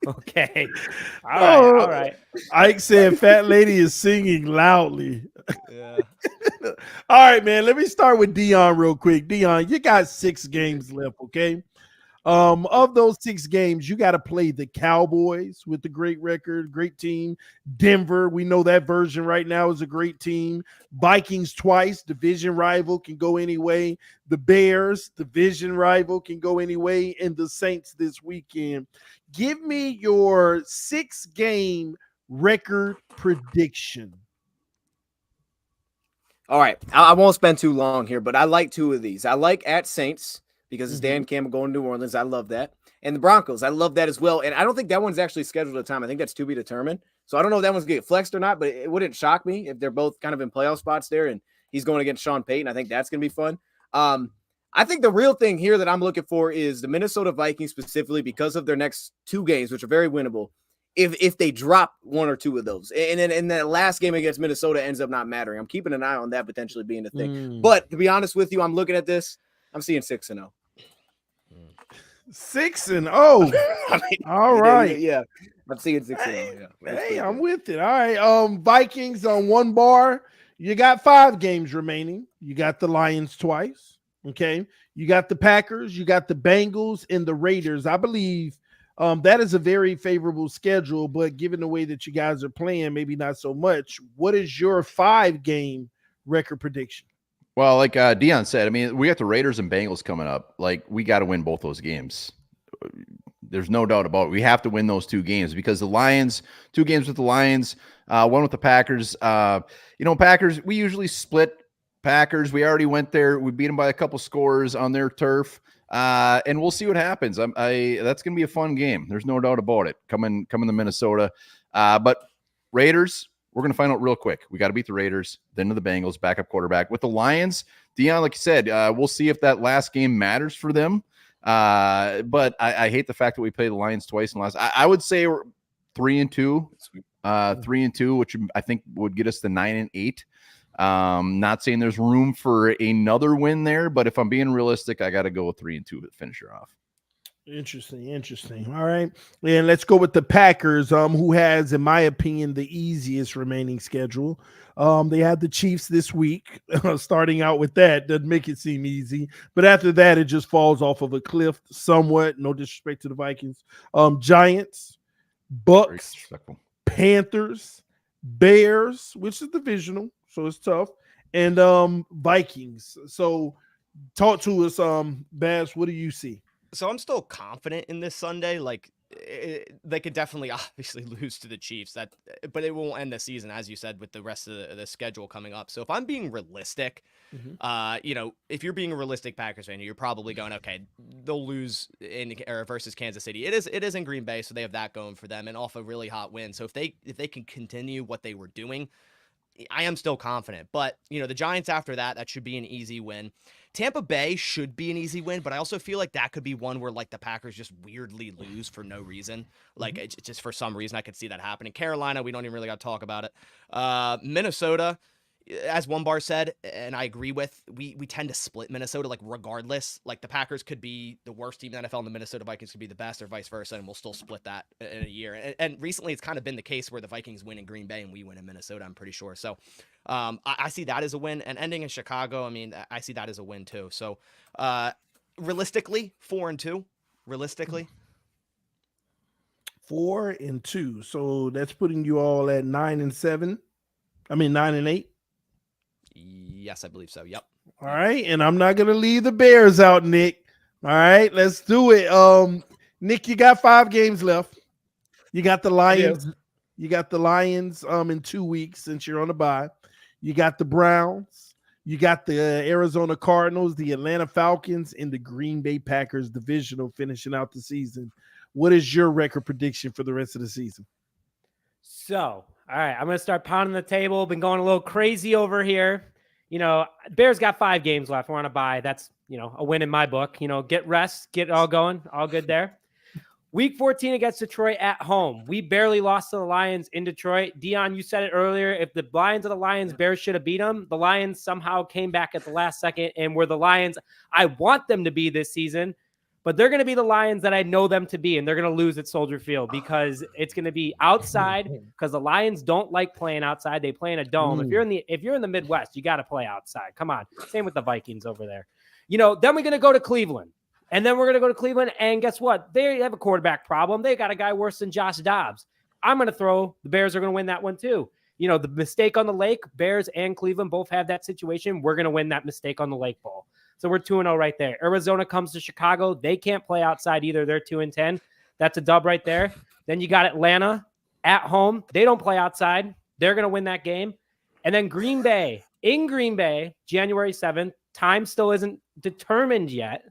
Okay. All right. Ike said fat lady is singing loudly. Yeah. All right, man. Let me start with Dion real quick. Dion, you got 6 games left, okay? Of those 6 games, you got to play the Cowboys with the great record, great team. Denver, we know that version right now is a great team. Vikings twice, division rival, can go any way. The Bears, division rival, can go any way. And the Saints this weekend. Give me your 6-game record prediction. All right. I won't spend too long here, but I like two of these. I like at Saints because it's Dan Campbell going to New Orleans. I love that. And the Broncos, I love that as well. And I don't think that one's actually scheduled at a time. I think that's to be determined. So I don't know if that one's going to get flexed or not, but it wouldn't shock me if they're both kind of in playoff spots there and he's going against Sean Payton. I think that's going to be fun. I think the real thing here that I'm looking for is the Minnesota Vikings specifically because of their next two games, which are very winnable. If they drop one or two of those, and then in that last game against Minnesota ends up not mattering, I'm keeping an eye on that potentially being a thing. But to be honest with you, I'm looking at this. I'm seeing 6-0. 6-0. I mean, all right. Yeah. I'm seeing 6-0. Yeah. Hey, I'm with it. All right. Vikings on one bar. You got 5 games remaining. You got the Lions twice. Okay. You got the Packers, you got the Bengals, and the Raiders. I believe that is a very favorable schedule, but given the way that you guys are playing, maybe not so much. What is your 5-game record prediction? Well, like Dion said, I mean, we got the Raiders and Bengals coming up. Like, we got to win both those games. There's no doubt about it. We have to win those 2 games because the Lions, 2 games with the Lions, 1 with the Packers. Packers, we usually split Packers. We already went there. We beat them by a couple scores on their turf. And we'll see what happens. That's going to be a fun game. There's no doubt about it. Coming to Minnesota. But Raiders, we're going to find out real quick. We got to beat the Raiders, then to the Bengals, backup quarterback. With the Lions, Dion, like you said, we'll see if that last game matters for them. But I hate the fact that we played the Lions twice in the last. I would say we're 3-2, 3-2, which I think would get us to 9-8. Not saying there's room for another win there, but if I'm being realistic, I got to go with 3-2 to finish her off. Interesting. All right. And let's go with the Packers, who has, in my opinion, the easiest remaining schedule. They have the Chiefs this week. Starting out with that doesn't make it seem easy. But after that, it just falls off of a cliff somewhat. No disrespect to the Vikings. Giants, Bucks, Panthers, Bears, which is divisional, so it's tough, and Vikings. So talk to us, Baz, what do you see? So I'm still confident in this Sunday. Like, they could definitely obviously lose to the Chiefs, but it won't end the season, as you said, with the rest of the schedule coming up. So if I'm being realistic, if you're being a realistic Packers fan, you're probably going, okay, they'll lose versus Kansas City. It is in Green Bay, so they have that going for them, and off a really hot win. So if they can continue what they were doing, I am still confident. But the Giants after that should be an easy win. Tampa Bay should be an easy win, but I also feel like that could be one where like the Packers just weirdly lose for no reason. Like it's just for some reason I could see that happening. Carolina, we don't even really got to talk about it. Minnesota, as One Bar said, and I agree with, we tend to split Minnesota, like regardless. Like the Packers could be the worst team in the NFL and the Minnesota Vikings could be the best, or vice versa, and we'll still split that in a year. And recently it's kind of been the case where the Vikings win in Green Bay and we win in Minnesota, I'm pretty sure. So I see that as a win, and ending in Chicago, I mean, I see that as a win too. So realistically, 4-2, realistically. 4-2. So that's putting you all at 9-7. I mean 9-8. Yes, I believe so. Yep. All right, and I'm not gonna leave the Bears out, Nick. All right, let's do it. Nick, you got 5 games left. You got the Lions. Yeah. You got the Lions in 2 weeks since you're on the bye. You got the Browns. You got the Arizona Cardinals, the Atlanta Falcons, and the Green Bay Packers divisional finishing out the season. What is your record prediction for the rest of the season? So, all right, I'm going to start pounding the table. Been going a little crazy over here. Bears got 5 games left. We're on a bye. That's, a win in my book. Get rest, get it all going, all good there. Week 14 against Detroit at home. We barely lost to the Lions in Detroit. Dion, you said it earlier. If the Lions are the Lions, Bears should have beat them. The Lions somehow came back at the last second and were the Lions I want them to be this season. But they're going to be the Lions that I know them to be, and they're going to lose at Soldier Field because it's going to be outside because the Lions don't like playing outside. They play in a dome. If you're in the Midwest, you got to play outside. Come on. Same with the Vikings over there. Then we're going to go to Cleveland. And then we're going to go to Cleveland, and guess what? They have a quarterback problem. They got a guy worse than Josh Dobbs. I'm going to throw the Bears are going to win that one too. The mistake on the lake, Bears and Cleveland both have that situation. We're going to win that mistake on the Lake Bowl. So we're 2-0 right there. Arizona comes to Chicago. They can't play outside either. They're 2-10. That's a dub right there. Then you got Atlanta at home. They don't play outside. They're going to win that game. And then Green Bay in Green Bay, January 7th. Time still isn't determined yet.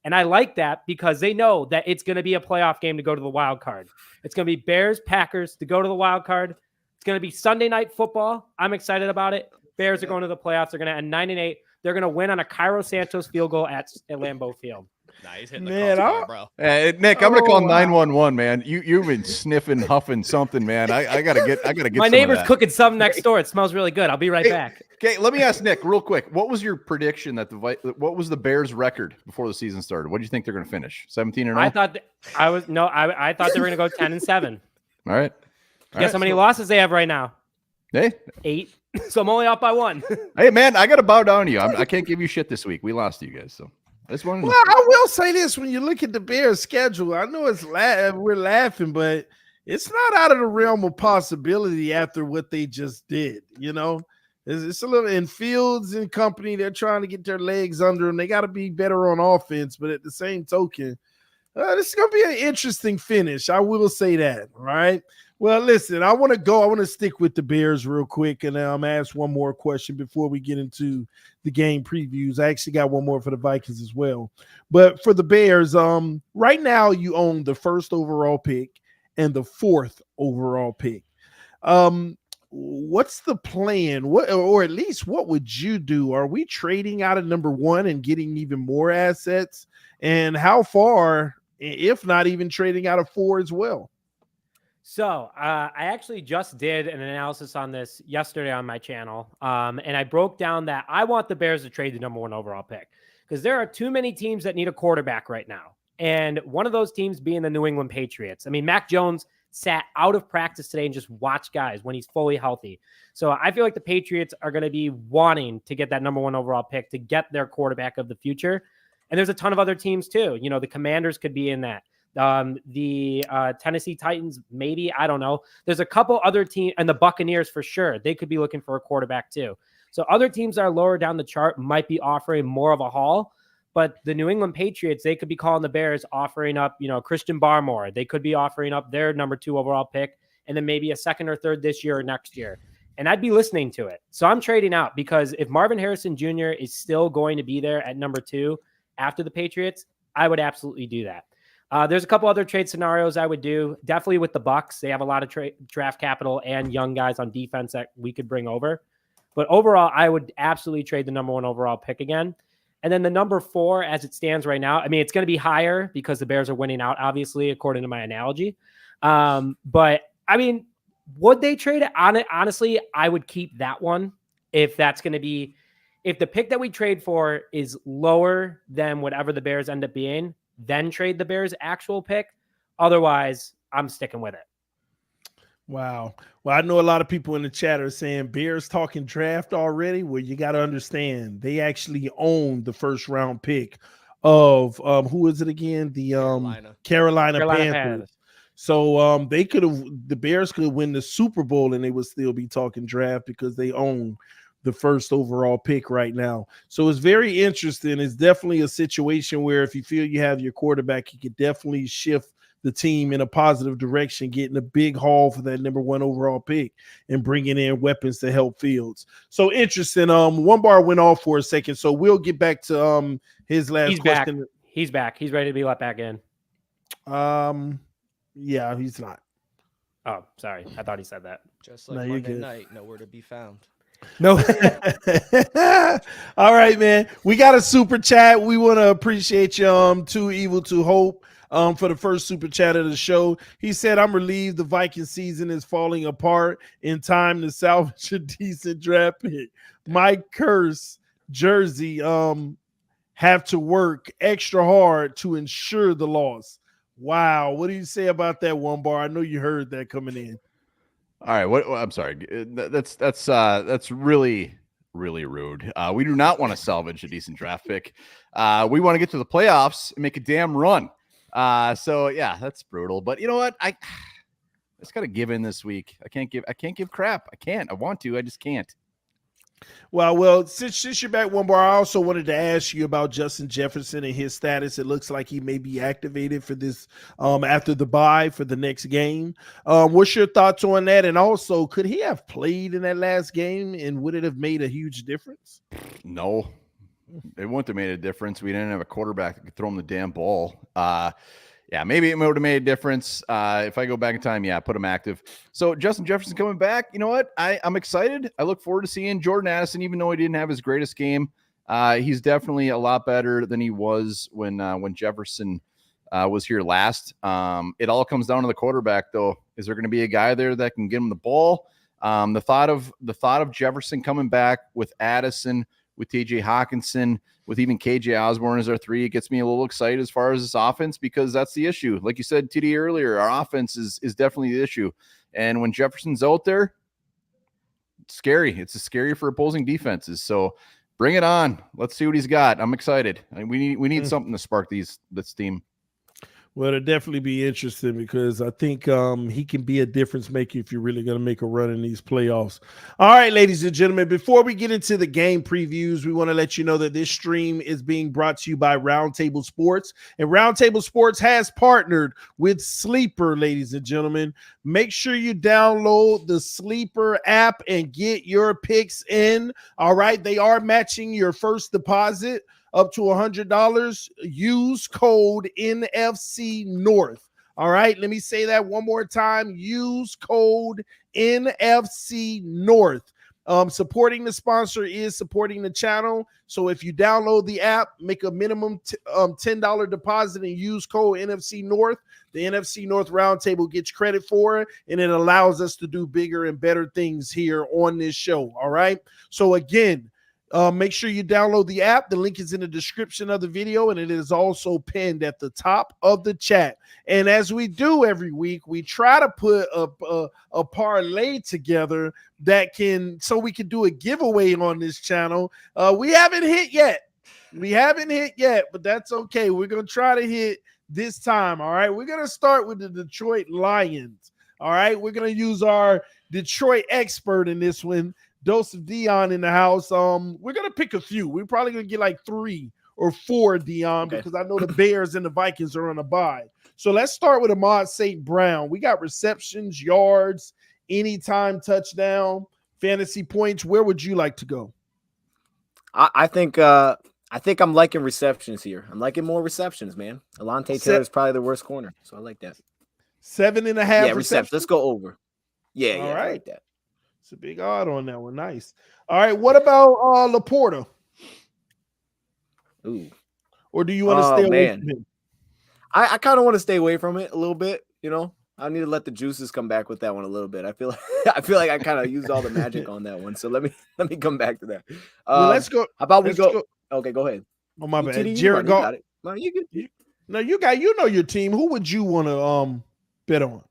And I like that because they know that it's going to be a playoff game to go to the wild card. It's going to be Bears, Packers to go to the wild card. It's going to be Sunday night football. I'm excited about it. Bears are going to the playoffs. They're going to end 9-8. They're going to win on a Cairo Santos field goal at Lambeau Field. Nah, he's hitting the crossbar, bro. Nick, I'm gonna call 911, man. You've been sniffing, huffing something, man. I gotta get. My neighbor's cooking something next door. It smells really good. I'll be right back. Okay, let me ask Nick real quick. What was your prediction that what was the Bears' record before the season started? What do you think they're gonna finish? 17-0? I thought I thought they were gonna go 10-7. All right. Guess how many losses they have right now? Hey, 8. So I'm only up by 1. Hey, man, I gotta bow down to you. I can't give you shit this week. We lost to you guys, so. Well, I will say this: when you look at the Bears' schedule, I know we're laughing, but it's not out of the realm of possibility after what they just did. You know, it's a little in Fields and company. They're trying to get their legs under them. They got to be better on offense, but at the same token, this is going to be an interesting finish. I will say that. All right. Well, listen, I want to stick with the Bears real quick, and I'm going to ask one more question before we get into the game previews. I actually got one more for the Vikings as well. But for the Bears, right now you own the 1st overall pick and the 4th overall pick. What's the plan? Or at least what would you do? Are we trading out of number 1 and getting even more assets? And how far, if not even trading out of 4 as well? So I actually just did an analysis on this yesterday on my channel, and I broke down that I want the Bears to trade the number 1 overall pick because there are too many teams that need a quarterback right now, and one of those teams being the New England Patriots. I mean, Mac Jones sat out of practice today and just watched guys when he's fully healthy. So I feel like the Patriots are going to be wanting to get that number 1 overall pick to get their quarterback of the future, and there's a ton of other teams too. You know, the Commanders could be in that. The Tennessee Titans, maybe, I don't know. There's a couple other teams, and the Buccaneers for sure. They could be looking for a quarterback too. So other teams that are lower down the chart might be offering more of a haul, but the New England Patriots, they could be calling the Bears, offering up, Christian Barmore. They could be offering up their number 2 overall pick, and then maybe a 2nd or 3rd this year or next year. And I'd be listening to it. So I'm trading out because if Marvin Harrison Jr. is still going to be there at number 2 after the Patriots, I would absolutely do that. There's a couple other trade scenarios I would do. Definitely with the Bucs. They have a lot of draft capital and young guys on defense that we could bring over. But overall, I would absolutely trade the number 1 overall pick again. And then the number 4, as it stands right now, I mean, it's going to be higher because the Bears are winning out, obviously, according to my analogy. But, I mean, would they trade it? Honestly, I would keep that one if that's going to be – if the pick that we trade for is lower than whatever the Bears end up being – then trade the Bears' actual pick. Otherwise, I'm sticking with it. Wow. Well, I know a lot of people in the chat are saying Bears talking draft already. Well, you got to understand they actually own the 1st round pick of who is it again? The Carolina Panthers. So the Bears could win the Super Bowl and they would still be talking draft because they own the 1st overall pick right now. So it's very interesting. It's definitely a situation where if you feel you have your quarterback, you could definitely shift the team in a positive direction, getting a big haul for that number 1 overall pick and bringing in weapons to help Fields. So interesting. One bar went off for a second, so we'll get back to his last question. Back. He's back. He's ready to be let back in. Yeah, he's not. Oh, sorry. I thought he said that. Just like Monday night, nowhere to be found. No. All right, man. We got a super chat. We want to appreciate you, Too Evil to Hope, for the first super chat of the show. He said, I'm relieved the Viking season is falling apart in time to salvage a decent draft pick. My curse jersey have to work extra hard to ensure the loss. Wow. What do you say about that, One Bar? I know you heard that coming in. All right, I'm sorry. That's really, really rude. We do not want to salvage a decent draft pick. We want to get to the playoffs and make a damn run. So yeah, that's brutal. But you know what? I just got to give in this week. I can't give crap. I can't. I want to. I just can't. Well, since you're back one bar, I also wanted to ask you about Justin Jefferson and his status. It looks like he may be activated for this after the bye for the next game. What's your thoughts on that? And also, could he have played in that last game, and would it have made a huge difference? No, it wouldn't have made a difference. We didn't have a quarterback that could throw him the damn ball. Yeah, maybe it would have made a difference. If I go back in time, yeah, put him active. So Justin Jefferson coming back, you know what? I'm excited. I look forward to seeing Jordan Addison, even though he didn't have his greatest game. He's definitely a lot better than he was when Jefferson was here last. It all comes down to the quarterback, though. Is there going to be a guy there that can get him the ball? The thought of Jefferson coming back with Addison, with TJ Hawkinson, with even KJ Osborne as our 3, it gets me a little excited as far as this offense, because that's the issue. Like you said, TD, earlier, our offense is definitely the issue. And when Jefferson's out there, it's scary. It's scary for opposing defenses. So bring it on. Let's see what he's got. I'm excited. We need something to spark this team. Well, it'll definitely be interesting because I think he can be a difference maker if you're really going to make a run in these playoffs. All right, ladies and gentlemen, before we get into the game previews, we want to let you know that this stream is being brought to you by Roundtable Sports. And Roundtable Sports has partnered with Sleeper, ladies and gentlemen. Make sure you download the Sleeper app and get your picks in. All right, they are matching your first deposit up to $100. Use code NFC North. All right, let me say that one more time. Use code NFC North. Supporting the sponsor is supporting the channel. So if you download the app, make a minimum $10 deposit and use code NFC North, the NFC North Roundtable gets credit for it, and it allows us to do bigger and better things here on this show. All right. So again, make sure you download the app. The link is in the description of the video, and it is also pinned at the top of the chat. And as we do every week, we try to put a parlay together so we can do a giveaway on this channel. We haven't hit yet, but that's okay. We're going to try to hit this time. All right. We're going to start with the Detroit Lions. All right. We're going to use our Detroit expert in this one. Dose of Dion in the house. We're gonna pick a few. We're probably gonna get like 3 or 4 Dion, because I know the Bears and the Vikings are on a bye. So let's start with Ahmad St. Brown. We got receptions, yards, anytime touchdown, fantasy points. Where would you like to go? I think I'm liking receptions here. I'm liking more receptions, man. Alontae Taylor is probably the worst corner, so I like that. 7.5. Yeah, receptions. Let's go over. Yeah, All right. I like that. It's a big odd on that one. Nice. All right. What about Laporta? Ooh. Or do you want to stay away from him? I kind of want to stay away from it a little bit. You know, I need to let the juices come back with that one a little bit. I feel like I kind of used all the magic on that one. So let me come back to that. Well, let's go. How about we go? Okay, go ahead. Oh, my bad. Jared Goff. No, you good. You know your team. Who would you want to bet on?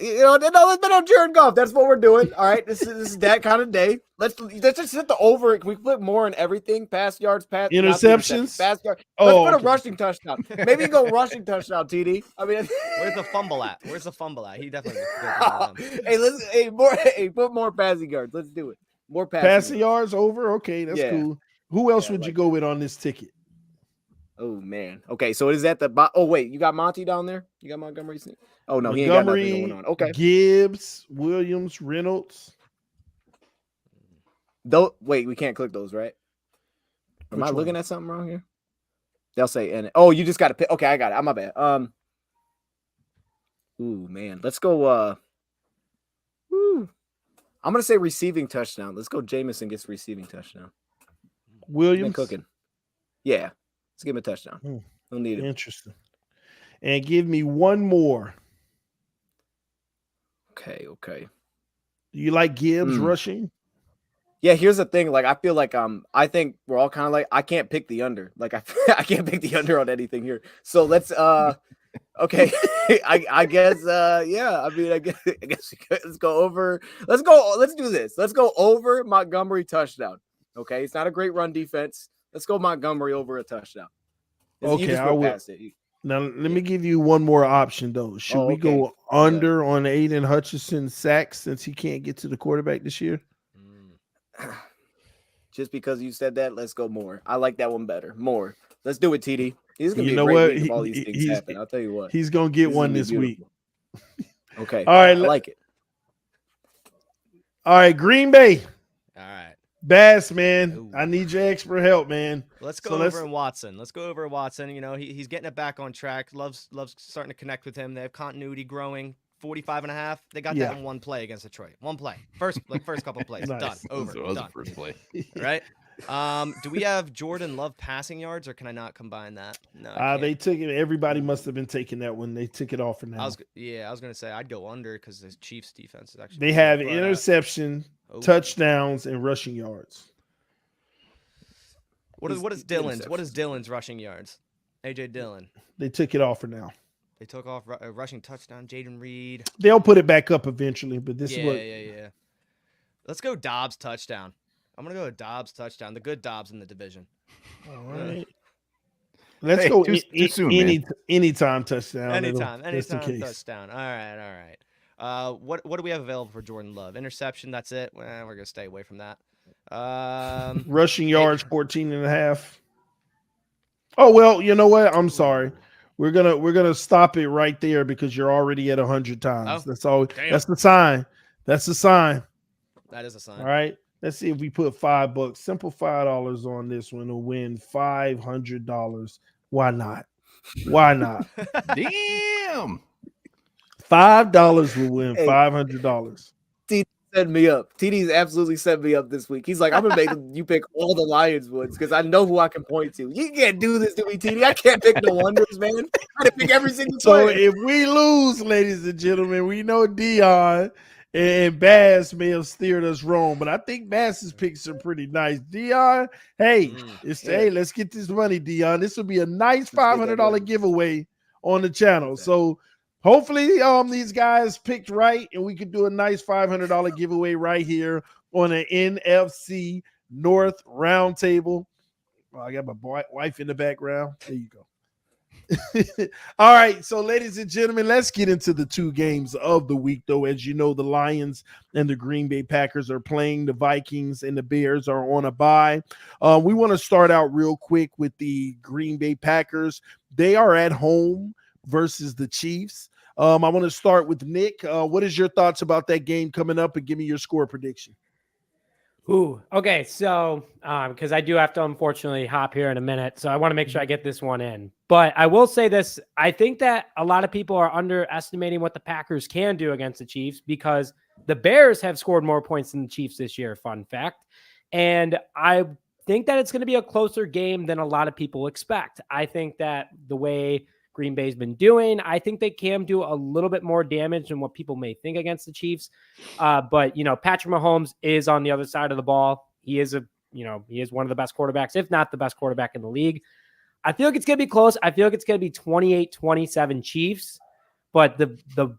Let's bet on Jared Goff. That's what we're doing. All right, this is that kind of day. Let's just hit the over. Can we put more in everything? Pass yards, interceptions, pass yards. Let's put a rushing touchdown. Maybe go rushing touchdown. TD. I mean, where's the fumble at? He definitely. Put more passing yards. Let's do it. More passing yards over. Okay, that's cool. Who else would you go with on this ticket? Oh man. Okay, so is that the? Oh wait, you got Monty down there. You got Montgomery. Oh no, he ain't got nothing going on. Okay. Gibbs, Williams, Reynolds. Wait, we can't click those, right? Am I looking at something wrong here? They'll say and you just got to pick. Okay, I got it. I'm my bad. Ooh man, let's go. I'm gonna say receiving touchdown. Let's go. Jameson gets receiving touchdown. Williams cooking. Yeah, let's give him a touchdown. We'll need it. Interesting. And give me one more. Okay. Do you like Gibbs rushing? Yeah, here's the thing. Like, I feel like I think we're all kind of like I can't pick the under. Like, I can't pick the under on anything here. So let's okay. I guess yeah. I mean, I guess let's go over. Let's do this. Let's go over Montgomery touchdown. Okay, it's not a great run defense. Let's go Montgomery over a touchdown. Okay, I will. Now, let me give you one more option, though. Should we go under on Aiden Hutchinson's sacks since he can't get to the quarterback this year? Just because you said that, let's go more. I like that one better. More. Let's do it, TD. He's gonna You be know a great what? week if all these things happen. I'll tell you what. He's gonna get This is one gonna be this week. Okay. All right. I like it. All right, Green Bay. All right. Bass, man. Ooh. I need your expert help, man. Let's go over Watson. Let's go over Watson. You know, he's getting it back on track. Loves starting to connect with him. They have continuity growing. 45.5. They got that in one play against Detroit. One play. First couple plays. Nice. Done. Over. That was Done. the first play. Right? Do we have Jordan Love passing yards, or can I not combine that? No. They took it. Everybody must have been taking that one. They took it off for now. I was gonna say I'd go under because the Chiefs defense is actually. They have interception, touchdowns, and rushing yards. What is Dillon's? What is Dillon's rushing yards? AJ Dillon. They took it off for now. They took off a rushing touchdown. Jaden Reed. They'll put it back up eventually, but this is what. Yeah. Let's go Dobbs touchdown. I'm gonna go with Dobbs touchdown. The good Dobbs in the division. All right. Let's go too soon, anytime touchdown. Anytime touchdown. All right. What do we have available for Jordan Love? Interception. That's it. Well, we're gonna stay away from that. Rushing yards 14.5. Oh well, you know what? I'm sorry. We're gonna stop it right there because you're already at 100 times. Oh, that's all. damn. That's the sign. That's the sign. That is a sign. All right. Let's see if we put $5, simple $5 on this one to win $500. Why not? Why not? Damn. $5 will win $500. TD set me up. TD's absolutely set me up this week. He's like, I'm gonna make you pick all the Lions ones because I know who I can point to. You can't do this to me, TD. I can't pick no wonders, man. I gotta pick every single So player. if we lose, ladies and gentlemen, we know Dion and Bass may have steered us wrong, but I think Bass's picks are pretty nice. Dion, hey, hey, let's get this money, Dion. This will be a nice $500 giveaway on the channel. So hopefully these guys picked right and we could do a nice $500 giveaway right here on an NFC North Roundtable. Oh, I got my wife in the background. There you go. All right, so ladies and gentlemen, let's get into the two games of the week, though. As you know, the Lions and the Green Bay Packers are playing. The Vikings and the Bears are on a bye. We want to start out real quick with the Green Bay Packers. They are at home versus the Chiefs. I want to start with Nick. What is your thoughts about that game coming up, and give me your score prediction? Okay. So, because I do have to unfortunately hop here in a minute, so I want to make sure I get this one in. But I will say this: I think that a lot of people are underestimating what the Packers can do against the Chiefs because the Bears have scored more points than the Chiefs this year. Fun fact, and I think that it's going to be a closer game than a lot of people expect. I think that the way Green Bay's been doing, I think they can do a little bit more damage than what people may think against the Chiefs. But Patrick Mahomes is on the other side of the ball. He is one of the best quarterbacks, if not the best quarterback in the league. I feel like it's going to be close. I feel like it's going to be 28-27 Chiefs, but the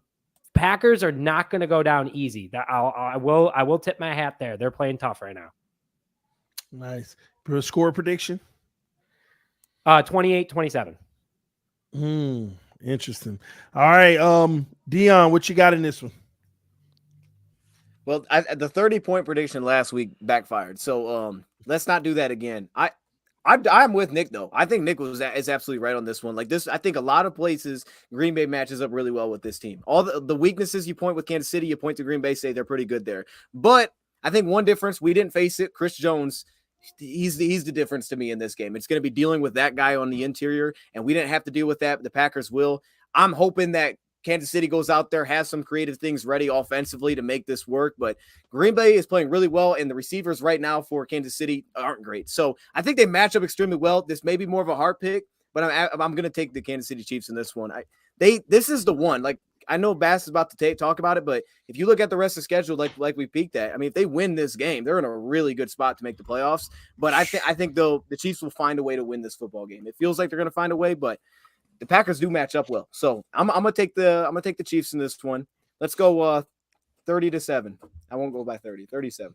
Packers are not going to go down easy. I will tip my hat there. They're playing tough right now. Nice. For a score prediction? 28-27. Interesting. All right, Dion, what you got in this one? Well, the 30-point prediction last week backfired, so let's not do that again. I'm with Nick though. I think Nick is absolutely right on this one. Like this, I think a lot of places Green Bay matches up really well with this team. All the weaknesses you point with Kansas City, you point to Green Bay, say they're pretty good there. But I think one difference, we didn't face it. Chris Jones, he's the difference to me in this game. It's going to be dealing with that guy on the interior, and we didn't have to deal with that. The Packers will. I'm hoping that Kansas City goes out there, has some creative things ready offensively to make this work. But Green Bay is playing really well, and the receivers right now for Kansas City aren't great. So I think they match up extremely well. This may be more of a hard pick, but I'm going to take the Kansas City Chiefs in this one. This is the one. Like, I know Bass is about to talk about it, but if you look at the rest of the schedule, like we peaked at, I mean, if they win this game, they're in a really good spot to make the playoffs. But I think though the Chiefs will find a way to win this football game. It feels like they're going to find a way, but the Packers do match up well. So I'm gonna take the Chiefs in this one. Let's go 30-7. I won't go by 30. 37.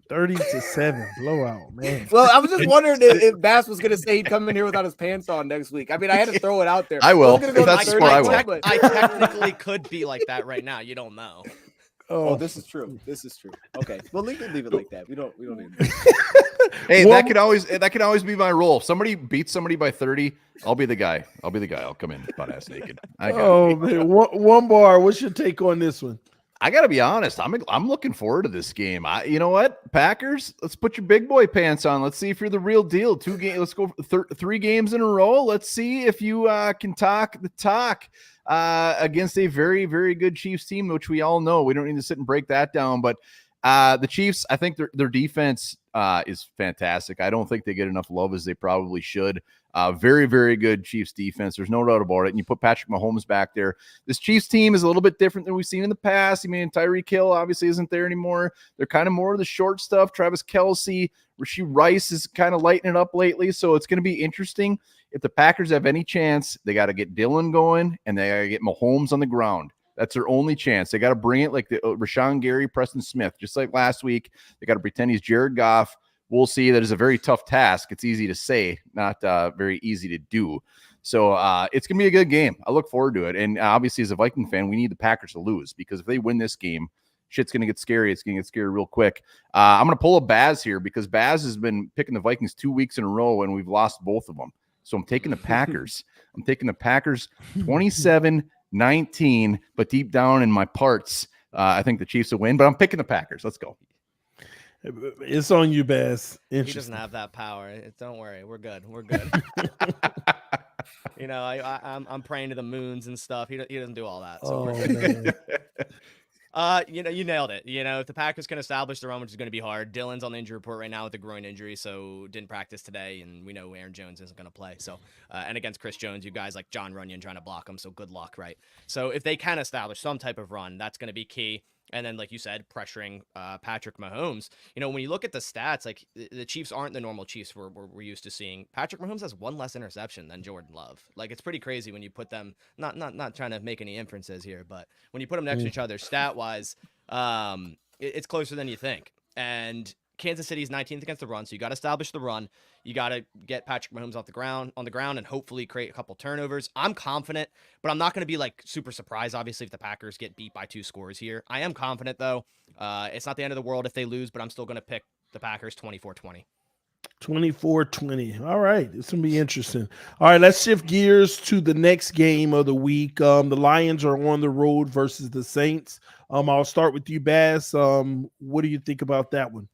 30-7 blowout, man. Well, I was just wondering if Bass was gonna say he'd come in here without his pants on next week. I mean, I had to throw it out there. I will. Go That's 30, what I will. I technically could be like that right now. You don't know. Oh, this is true. This is true. Okay, well, leave it like that. We don't need. Hey, that could always be my role. If somebody beats somebody by 30, I'll be the guy. I'll come in butt ass naked. Man, one bar. What's your take on this one? I got to be honest. I'm looking forward to this game. You know what, Packers? Let's put your big boy pants on. Let's see if you're the real deal. 2 games. Let's go 3 games in a row. Let's see if you can talk the talk against a very, very good Chiefs team, which we all know. We don't need to sit and break that down. But the Chiefs, I think their defense is fantastic. I don't think they get enough love as they probably should. Very, very good Chiefs defense. There's no doubt about it. And you put Patrick Mahomes back there. This Chiefs team is a little bit different than we've seen in the past. I mean, Tyreek Hill obviously isn't there anymore. They're kind of more of the short stuff. Travis Kelce, Rashee Rice is kind of lighting it up lately. So it's going to be interesting. If the Packers have any chance, they got to get Dillon going and they got to get Mahomes on the ground. That's their only chance. They got to bring it like the Rashawn Gary, Preston Smith, just like last week. They got to pretend he's Jared Goff. We'll see. That is a very tough task. It's easy to say, not very easy to do. So it's going to be a good game. I look forward to it. And obviously, as a Viking fan, we need the Packers to lose because if they win this game, shit's going to get scary. It's going to get scary real quick. I'm going to pull a Baz here because Baz has been picking the Vikings 2 weeks in a row, and we've lost both of them. So I'm taking the Packers. I'm taking the Packers 27-19, but deep down in my parts, I think the Chiefs will win, but I'm picking the Packers. Let's go. It's on you, Bass. He doesn't have that power. Don't worry. We're good. We're good. I'm praying to the moons and stuff. He doesn't do all that. So we're good. You nailed it. If the Packers can establish the run, which is going to be hard. Dillon's on the injury report right now with a groin injury, so didn't practice today, and we know Aaron Jones isn't going to play. So, and against Chris Jones, you guys like John Runyon trying to block him, so good luck, right? So if they can establish some type of run, that's going to be key. And then, like you said, pressuring Patrick Mahomes. When you look at the stats, like the Chiefs aren't the normal Chiefs we're used to seeing. Patrick Mahomes has 1 less interception than Jordan Love. Like, it's pretty crazy when you put them, not trying to make any inferences here, but when you put them next to each other stat-wise, it's closer than you think. And Kansas City's 19th against the run, so you got to establish the run. You got to get Patrick Mahomes on the ground, and hopefully create a couple turnovers. I'm confident, but I'm not going to be like super surprised, obviously, if the Packers get beat by 2 scores here. I am confident, though. It's not the end of the world if they lose, but I'm still going to pick the Packers 24-20. 24-20. All right. It's going to be interesting. All right. Let's shift gears to the next game of the week. The Lions are on the road versus the Saints. I'll start with you, Bass. What do you think about that one?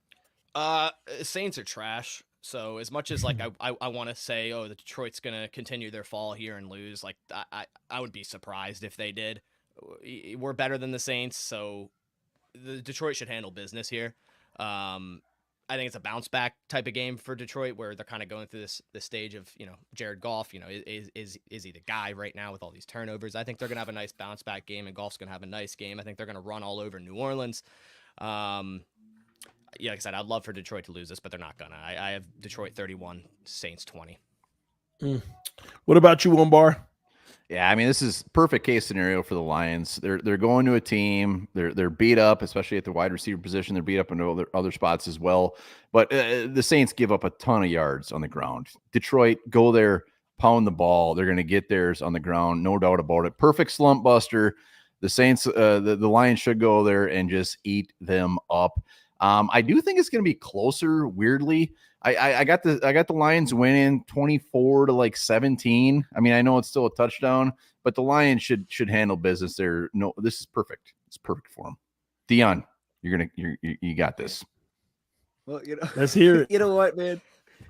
Saints are trash. So as much as like I want to say, the Detroit's gonna continue their fall here and lose, like I would be surprised if they did. We're better than the Saints, so the Detroit should handle business here. I think it's a bounce back type of game for Detroit where they're kind of going through this stage of Jared Goff. Is he the guy right now with all these turnovers? I think they're gonna have a nice bounce back game, and Goff's gonna have a nice game. I think they're gonna run all over New Orleans. Like I said, I'd love for Detroit to lose this, but they're not gonna. I have Detroit 31, Saints 20. What about you, Wumbar? Yeah, I mean, this is perfect case scenario for the Lions. They're going to a team. They're beat up, especially at the wide receiver position. They're beat up in other spots as well. But the Saints give up a ton of yards on the ground. Detroit, go there, pound the ball. They're going to get theirs on the ground, no doubt about it. Perfect slump buster. The Saints, the Lions should go there and just eat them up. I do think it's going to be closer. Weirdly, I got the Lions winning 24-17. I mean, I know it's still a touchdown, but the Lions should handle business there. No, this is perfect. It's perfect for them. Dion, you got this. Well, let's hear it. You know what, man?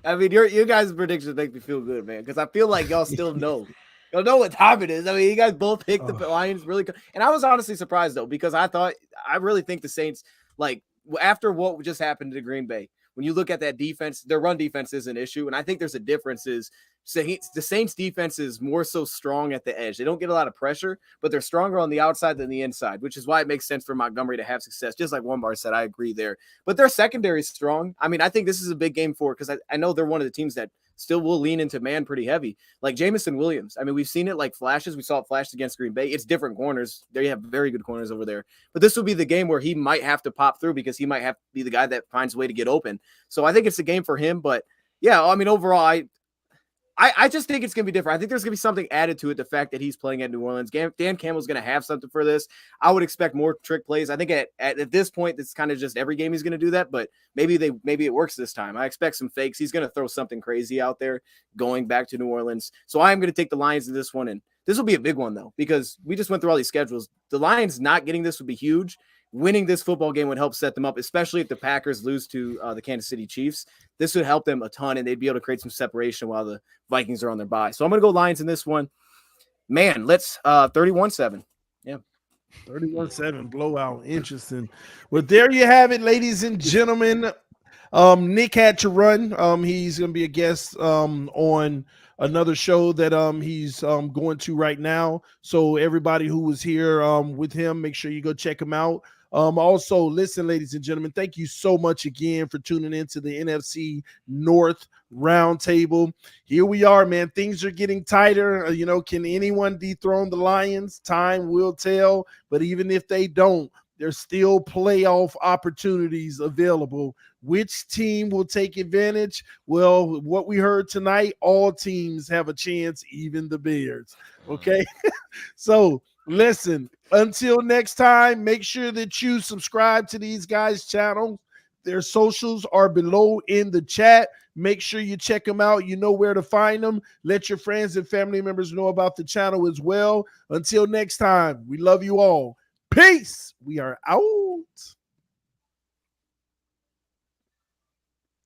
I mean, your guys' predictions make me feel good, man, because I feel like y'all still know. Y'all know what time it is. I mean, you guys both picked the Lions really good. And I was honestly surprised, though, because I really think the Saints, like, after what just happened to Green Bay, when you look at that defense, their run defense is an issue. And I think there's a difference is the Saints defense is more so strong at the edge. They don't get a lot of pressure, but they're stronger on the outside than the inside, which is why it makes sense for Montgomery to have success. Just like Wumbar said, I agree there. But their secondary is strong. I mean, I think this is a big game for it because I know they're one of the teams that still will lean into man pretty heavy. Like Jamison Williams. I mean, we've seen it like flashes. We saw it flashed against Green Bay. It's different corners. They have very good corners over there. But this will be the game where he might have to pop through because he might have to be the guy that finds a way to get open. So I think it's a game for him. But yeah, I mean, overall, I just think it's going to be different. I think there's going to be something added to it. The fact that he's playing at New Orleans. Dan Campbell's going to have something for this. I would expect more trick plays. I think at this point, it's kind of just every game he's going to do that, but maybe it works this time. I expect some fakes. He's going to throw something crazy out there going back to New Orleans. So I'm going to take the Lions in this one. And this will be a big one, though, because we just went through all these schedules. The Lions not getting this would be huge. Winning this football game would help set them up, especially if the Packers lose to the Kansas City Chiefs. This would help them a ton, and they'd be able to create some separation while the Vikings are on their bye. So I'm going to go Lions in this one. Man, let's 31-7. Yeah. 31-7 blowout. Interesting. Well, there you have it, ladies and gentlemen. Nick had to run. He's going to be a guest on another show that he's going to right now. So everybody who was here with him, make sure you go check him out. Also, listen, ladies and gentlemen, thank you so much again for tuning into the NFC North Roundtable. Here we are, man. Things are getting tighter. Can anyone dethrone the Lions? Time will tell. But even if they don't, there's still playoff opportunities available. Which team will take advantage? Well, what we heard tonight, all teams have a chance, even the Bears. Okay? So, listen, until next time, make sure that you subscribe to these guys' channels. Their socials are below in the chat. Make sure you check them out. You know where to find them. Let your friends and family members know about the channel as well. Until next time, we love you all. Peace. We are out.